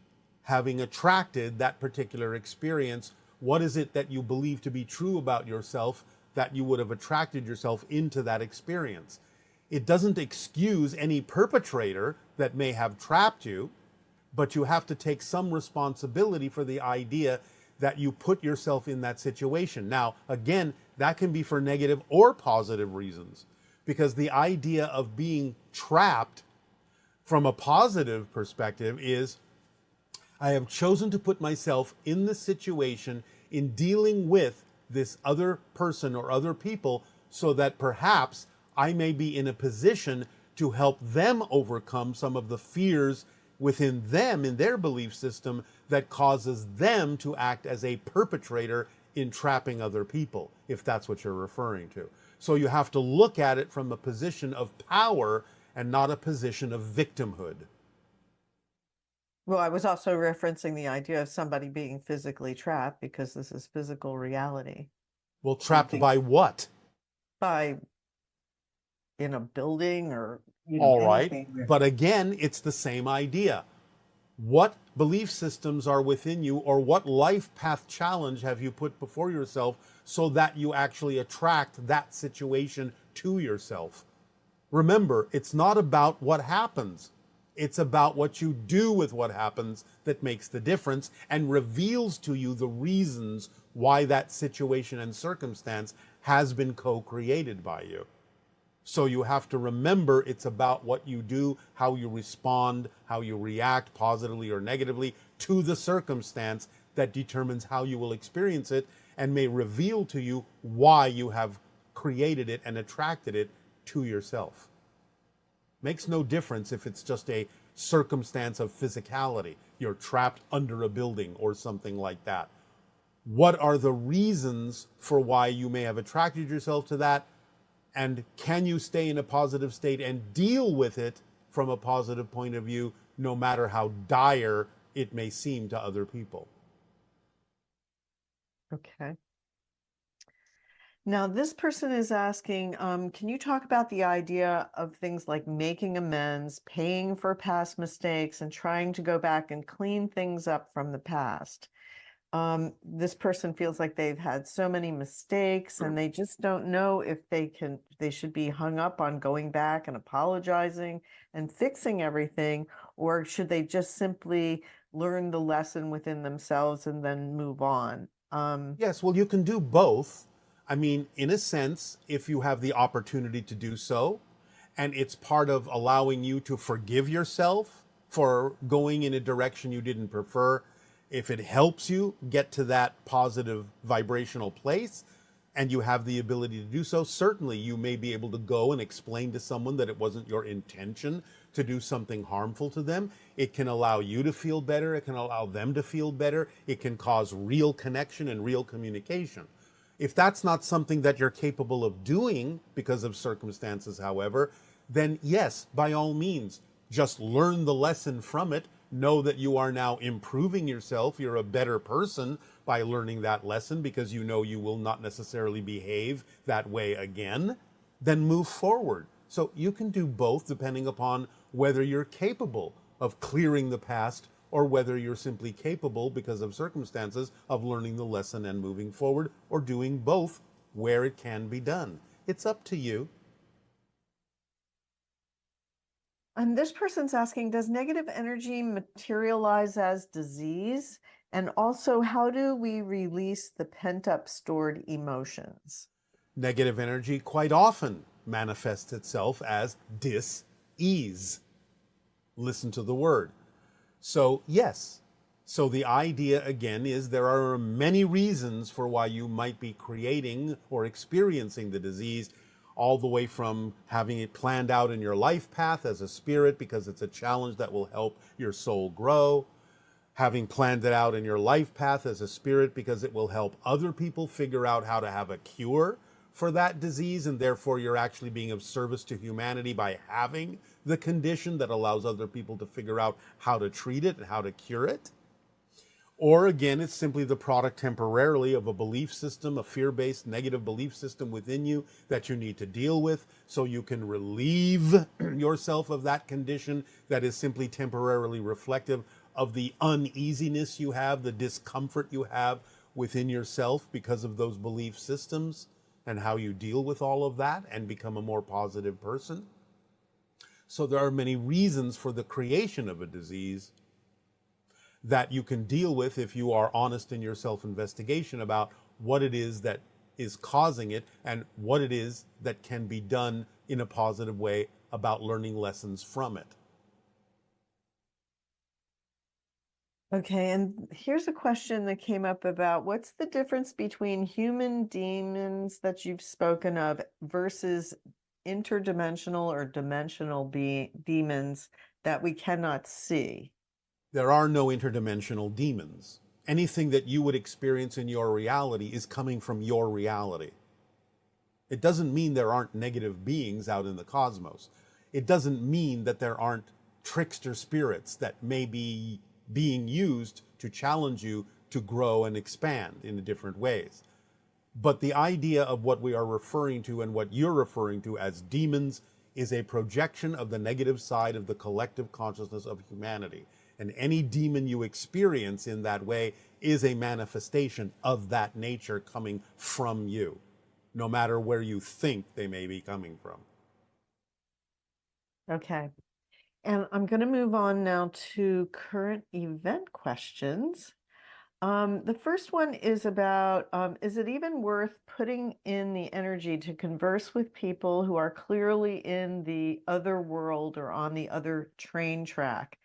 having attracted that particular experience. What is it that you believe to be true about yourself that you would have attracted yourself into that experience? It doesn't excuse any perpetrator that may have trapped you, but you have to take some responsibility for the idea that you put yourself in that situation. Now, again, that can be for negative or positive reasons, because the idea of being trapped from a positive perspective is, I have chosen to put myself in this situation in dealing with this other person or other people so that perhaps I may be in a position to help them overcome some of the fears within them, in their belief system, that causes them to act as a perpetrator in trapping other people, if that's what you're referring to. So you have to look at it from a position of power and not a position of victimhood. Well, I was also referencing the idea of somebody being physically trapped because this is physical reality. Well, trapped by what? By in a building or All right. anything. But again, it's the same idea. What belief systems are within you, or what life path challenge have you put before yourself so that you actually attract that situation to yourself? Remember, it's not about what happens. It's about what you do with what happens that makes the difference and reveals to you the reasons why that situation and circumstance has been co-created by you. So you have to remember it's about what you do, how you respond, how you react positively or negatively to the circumstance that determines how you will experience it and may reveal to you why you have created it and attracted it to yourself. Makes no difference if it's just a circumstance of physicality. You're trapped under a building or something like that. What are the reasons for why you may have attracted yourself to that? And can you stay in a positive state and deal with it from a positive point of view, no matter how dire it may seem to other people? Okay. Now, this person is asking, can you talk about the idea of things like making amends, paying for past mistakes, and trying to go back and clean things up from the past? This person feels like they've had so many mistakes and they just don't know if they should be hung up on going back and apologizing and fixing everything, or should they just simply learn the lesson within themselves and then move on? Yes, well, you can do both. I mean, in a sense, if you have the opportunity to do so, and it's part of allowing you to forgive yourself for going in a direction you didn't prefer, if it helps you get to that positive vibrational place and you have the ability to do so, certainly you may be able to go and explain to someone that it wasn't your intention to do something harmful to them. It can allow you to feel better. It can allow them to feel better. It can cause real connection and real communication. If that's not something that you're capable of doing because of circumstances, however, then yes, by all means, just learn the lesson from it. Know that you are now improving yourself. You're a better person by learning that lesson because you know you will not necessarily behave that way again. Then move forward. So you can do both depending upon whether you're capable of clearing the past or whether you're simply capable because of circumstances of learning the lesson and moving forward, or doing both where it can be done. It's up to you. And this person's asking, does negative energy materialize as disease? And also, how do we release the pent-up stored emotions? Negative energy quite often manifests itself as dis-ease. Listen to the word. So, yes. So the idea, again, is there are many reasons for why you might be creating or experiencing the disease, all the way from having it planned out in your life path as a spirit because it's a challenge that will help your soul grow, having planned it out in your life path as a spirit because it will help other people figure out how to have a cure for that disease, and therefore you're actually being of service to humanity by having the condition that allows other people to figure out how to treat it and how to cure it. Or again, it's simply the product temporarily of a belief system, a fear-based negative belief system within you that you need to deal with so you can relieve yourself of that condition that is simply temporarily reflective of the uneasiness you have, the discomfort you have within yourself because of those belief systems, and how you deal with all of that and become a more positive person. So there are many reasons for the creation of a disease that you can deal with if you are honest in your self-investigation about what it is that is causing it and what it is that can be done in a positive way about learning lessons from it. Okay, and here's a question that came up about what's the difference between human demons that you've spoken of versus interdimensional or dimensional demons that we cannot see? There are no interdimensional demons. Anything that you would experience in your reality is coming from your reality. It doesn't mean there aren't negative beings out in the cosmos. It doesn't mean that there aren't trickster spirits that may be being used to challenge you to grow and expand in different ways. But the idea of what we are referring to and what you're referring to as demons is a projection of the negative side of the collective consciousness of humanity. And any demon you experience in that way is a manifestation of that nature coming from you, no matter where you think they may be coming from. Okay. And I'm going to move on now to current event questions. The first one is about, is it even worth putting in the energy to converse with people who are clearly in the other world or on the other train track?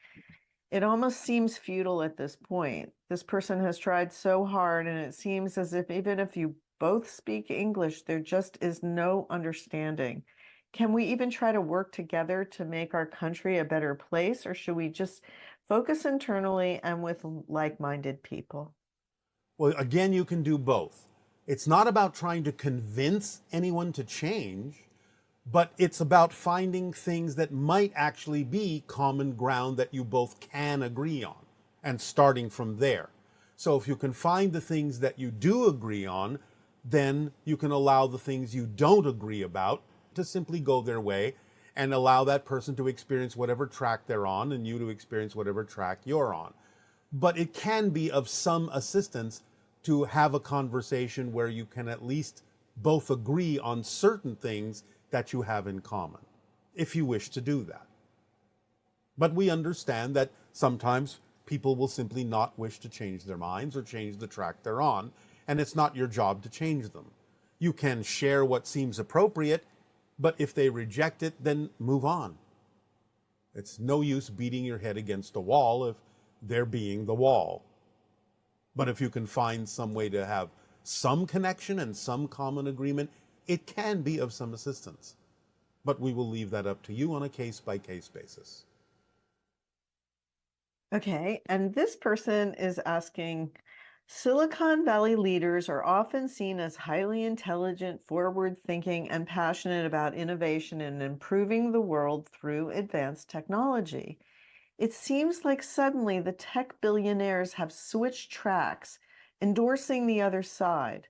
It almost seems futile at this point. This person has tried so hard, and it seems as if even if you both speak English, there just is no understanding. Can we even try to work together to make our country a better place, or should we just focus internally and with like-minded people? Well, again, you can do both. It's not about trying to convince anyone to change, but it's about finding things that might actually be common ground that you both can agree on and starting from there. So if you can find the things that you do agree on, then you can allow the things you don't agree about to simply go their way and allow that person to experience whatever track they're on and you to experience whatever track you're on. But it can be of some assistance to have a conversation where you can at least both agree on certain things that you have in common, if you wish to do that. But we understand that sometimes people will simply not wish to change their minds or change the track they're on, and it's not your job to change them. You can share what seems appropriate, but if they reject it, then move on. It's no use beating your head against a wall if they're being the wall. But if you can find some way to have some connection and some common agreement, it can be of some assistance. But we will leave that up to you on a case-by-case basis. Okay, and this person is asking, Silicon Valley leaders are often seen as highly intelligent, forward-thinking, and passionate about innovation and improving the world through advanced technology. It seems like suddenly the tech billionaires have switched tracks, endorsing the other side,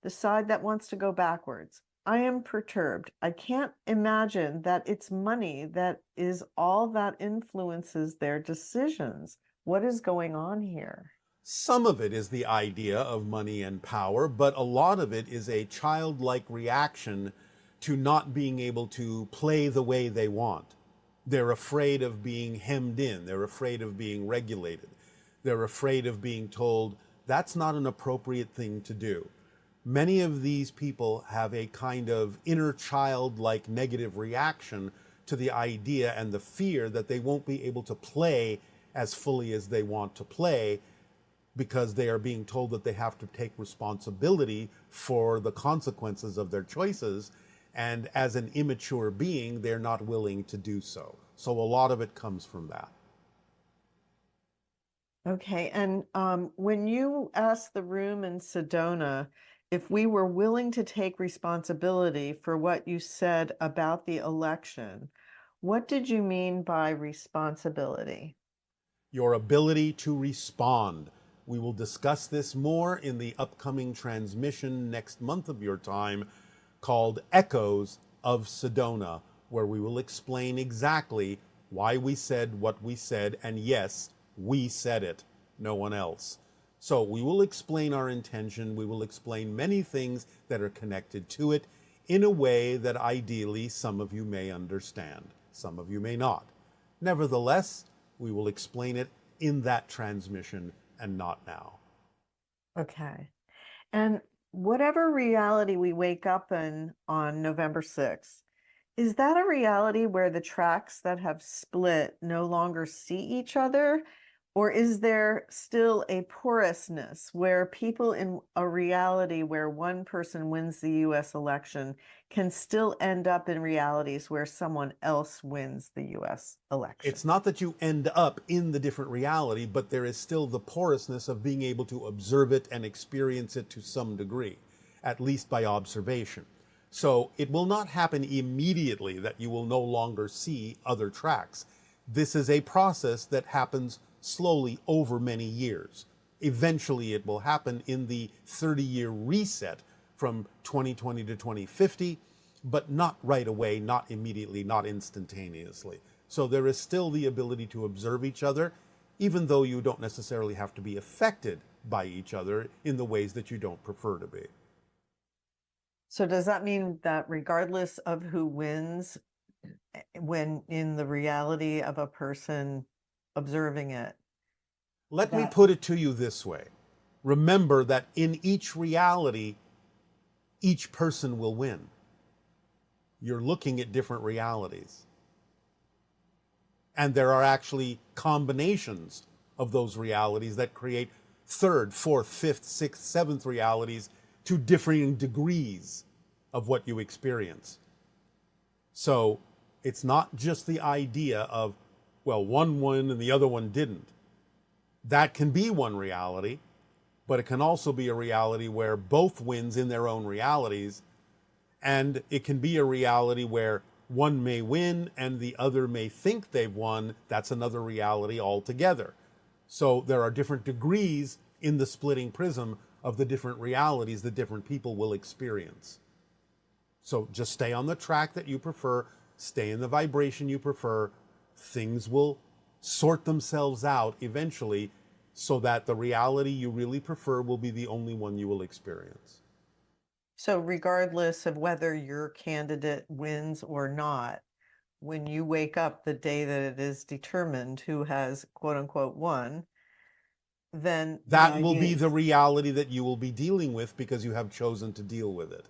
the side that wants to go backwards. I am perturbed. I can't imagine that it's money that is all that influences their decisions. What is going on here? Some of it is the idea of money and power, but a lot of it is a childlike reaction to not being able to play the way they want. They're afraid of being hemmed in. They're afraid of being regulated. They're afraid of being told that's not an appropriate thing to do. Many of these people have a kind of inner child-like negative reaction to the idea and the fear that they won't be able to play as fully as they want to play because they are being told that they have to take responsibility for the consequences of their choices. And as an immature being, they're not willing to do so. So a lot of it comes from that. Okay, and when you asked the room in Sedona if we were willing to take responsibility for what you said about the election, what did you mean by responsibility? Your ability to respond. We will discuss this more in the upcoming transmission next month of your time called Echoes of Sedona, where we will explain exactly why we said what we said, and yes, we said it, no one else. So we will explain our intention, we will explain many things that are connected to it in a way that ideally some of you may understand, some of you may not. Nevertheless, we will explain it in that transmission and not now. Okay. And whatever reality we wake up in on November 6th, is that a reality where the tracks that have split no longer see each other? Or is there still a porousness where people in a reality where one person wins the US election can still end up in realities where someone else wins the US election? It's not that you end up in the different reality, but there is still the porousness of being able to observe it and experience it to some degree, at least by observation. So it will not happen immediately that you will no longer see other tracks. This is a process that happens slowly over many years. Eventually it will happen in the 30-year reset from 2020 to 2050, but not right away, not immediately, not instantaneously. So there is still the ability to observe each other, even though you don't necessarily have to be affected by each other in the ways that you don't prefer to be. So does that mean that regardless of who wins, when in the reality of a person observing it? Let me put it to you this way. Remember that in each reality, each person will win. You're looking at different realities. And there are actually combinations of those realities that create third, fourth, fifth, sixth, seventh realities to differing degrees of what you experience. So it's not just the idea of, well, one won and the other one didn't. That can be one reality, but it can also be a reality where both wins in their own realities, and it can be a reality where one may win and the other may think they've won. That's another reality altogether. So there are different degrees in the splitting prism of the different realities that different people will experience. So just stay on the track that you prefer, stay in the vibration you prefer. Things will sort themselves out eventually so that the reality you really prefer will be the only one you will experience. So regardless of whether your candidate wins or not, when you wake up the day that it is determined who has quote unquote won, then that will be the reality that you will be dealing with because you have chosen to deal with it.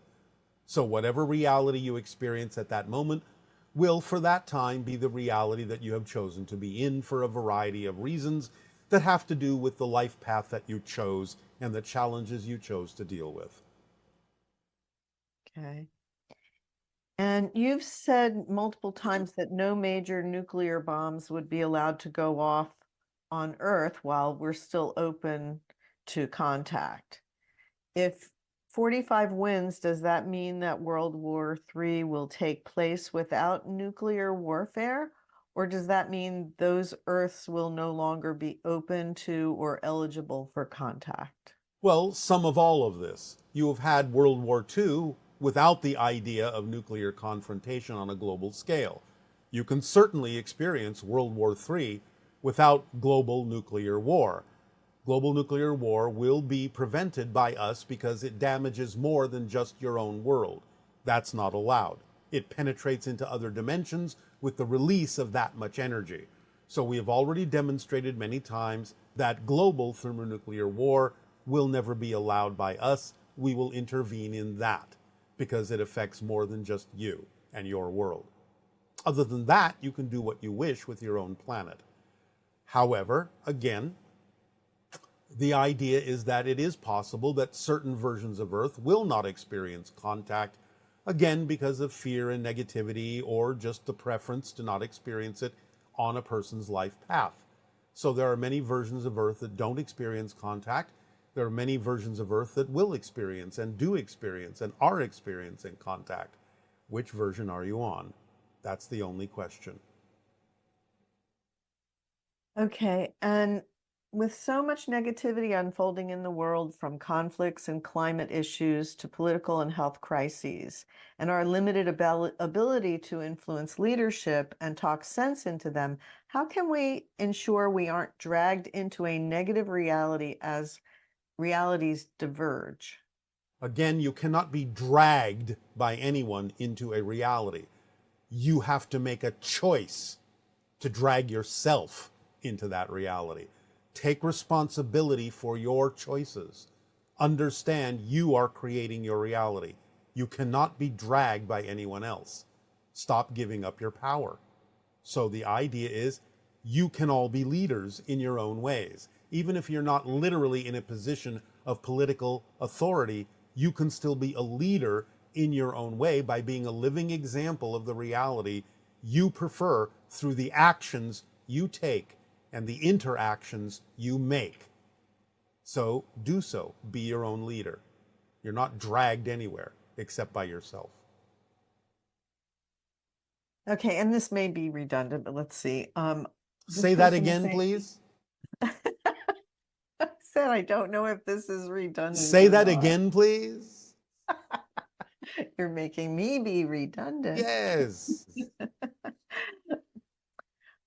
So whatever reality you experience at that moment will for that time be the reality that you have chosen to be in for a variety of reasons that have to do with the life path that you chose and the challenges you chose to deal with. Okay. And you've said multiple times that no major nuclear bombs would be allowed to go off on Earth while we're still open to contact. If 45 wins, does that mean that World War III will take place without nuclear warfare? Or does that mean those Earths will no longer be open to or eligible for contact? Well, some of all of this. You have had World War II without the idea of nuclear confrontation on a global scale. You can certainly experience World War III without global nuclear war. Global nuclear war will be prevented by us because it damages more than just your own world. That's not allowed. It penetrates into other dimensions with the release of that much energy. So we have already demonstrated many times that global thermonuclear war will never be allowed by us. We will intervene in that because it affects more than just you and your world. Other than that, you can do what you wish with your own planet. However, again, the idea is that it is possible that certain versions of Earth will not experience contact, again, because of fear and negativity or just the preference to not experience it on a person's life path. So there are many versions of Earth that don't experience contact. There are many versions of Earth that will experience and do experience and are experiencing contact. Which version are you on? That's the only question. Okay, and with so much negativity unfolding in the world, from conflicts and climate issues to political and health crises, and our limited ability to influence leadership and talk sense into them, how can we ensure we aren't dragged into a negative reality as realities diverge? Again, you cannot be dragged by anyone into a reality. You have to make a choice to drag yourself into that reality. Take responsibility for your choices. Understand you are creating your reality. You cannot be dragged by anyone else. Stop giving up your power. So the idea is you can all be leaders in your own ways. Even if you're not literally in a position of political authority, you can still be a leader in your own way by being a living example of the reality you prefer through the actions you take and the interactions you make. So do so. Be your own leader. You're not dragged anywhere except by yourself. Okay, and this may be redundant, but let's see. Say that again, please. I said I don't know if this is redundant. Say or that not. again, please. You're making me be redundant. Yes.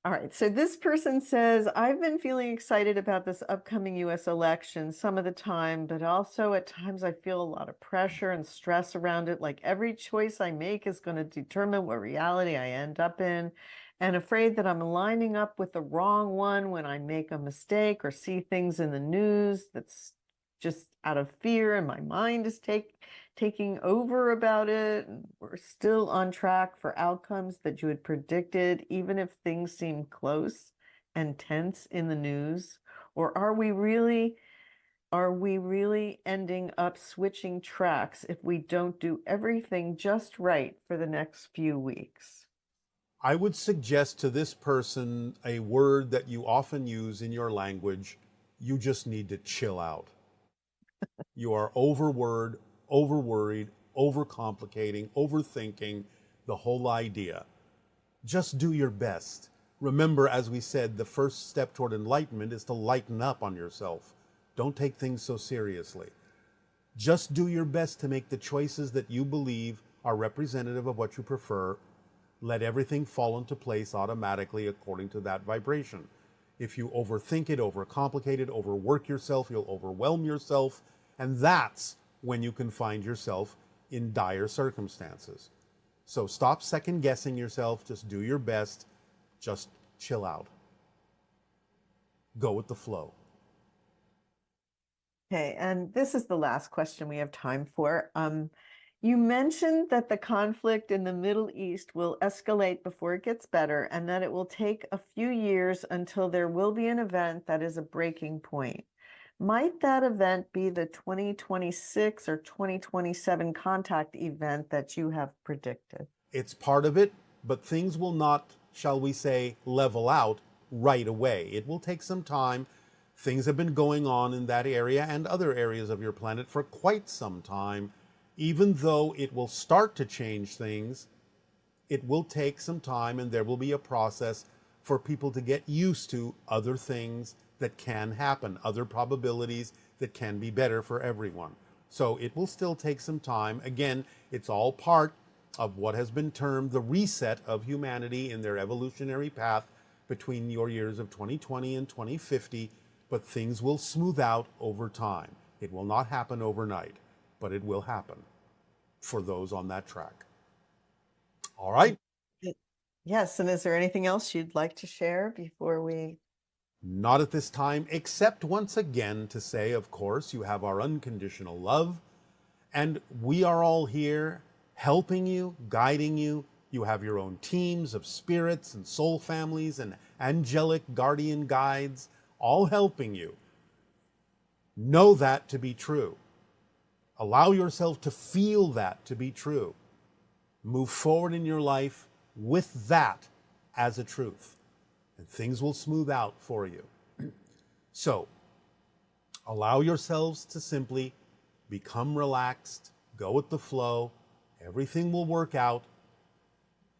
All right, so this person says, I've been feeling excited about this upcoming US election some of the time, but also at times I feel a lot of pressure and stress around it. Like every choice I make is going to determine what reality I end up in, and afraid that I'm lining up with the wrong one when I make a mistake or see things in the news that's just out of fear, and my mind is taking over about it. And we're still on track for outcomes that you had predicted, even if things seem close and tense in the news? Or are we really ending up switching tracks if we don't do everything just right for the next few weeks? I would suggest to this person a word that you often use in your language. You just need to chill out. You are overworried, overcomplicating, overthinking the whole idea. Just do your best. Remember, as we said, the first step toward enlightenment is to lighten up on yourself. Don't take things so seriously. Just do your best to make the choices that you believe are representative of what you prefer. Let everything fall into place automatically according to that vibration. If you overthink it, overcomplicate it, overwork yourself, you'll overwhelm yourself. And that's when you can find yourself in dire circumstances. So stop second guessing yourself. Just do your best. Just chill out. Go with the flow. Okay, and this is the last question we have time for. You mentioned that the conflict in the Middle East will escalate before it gets better, and that it will take a few years until there will be an event that is a breaking point. Might that event be the 2026 or 2027 contact event that you have predicted? It's part of it, but things will not, shall we say, level out right away. It will take some time. Things have been going on in that area and other areas of your planet for quite some time. Even though it will start to change things, it will take some time, and there will be a process for people to get used to other things that can happen, other probabilities that can be better for everyone. So it will still take some time. Again, it's all part of what has been termed the reset of humanity in their evolutionary path between your years of 2020 and 2050, but things will smooth out over time. It will not happen overnight, but it will happen for those on that track. All right? Yes, and is there anything else you'd like to share before we? Not at this time, except once again to say, of course, you have our unconditional love, and we are all here helping you, guiding you. You have your own teams of spirits and soul families and angelic guardian guides, all helping you. Know that to be true. Allow yourself to feel that to be true. Move forward in your life with that as a truth, and things will smooth out for you. So, allow yourselves to simply become relaxed, go with the flow, everything will work out.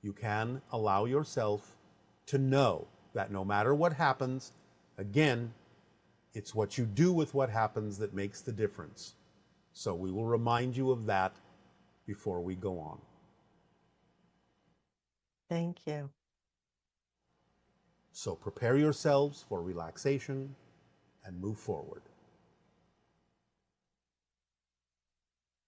You can allow yourself to know that no matter what happens, again, it's what you do with what happens that makes the difference. So we will remind you of that before we go on. Thank you. So prepare yourselves for relaxation and move forward.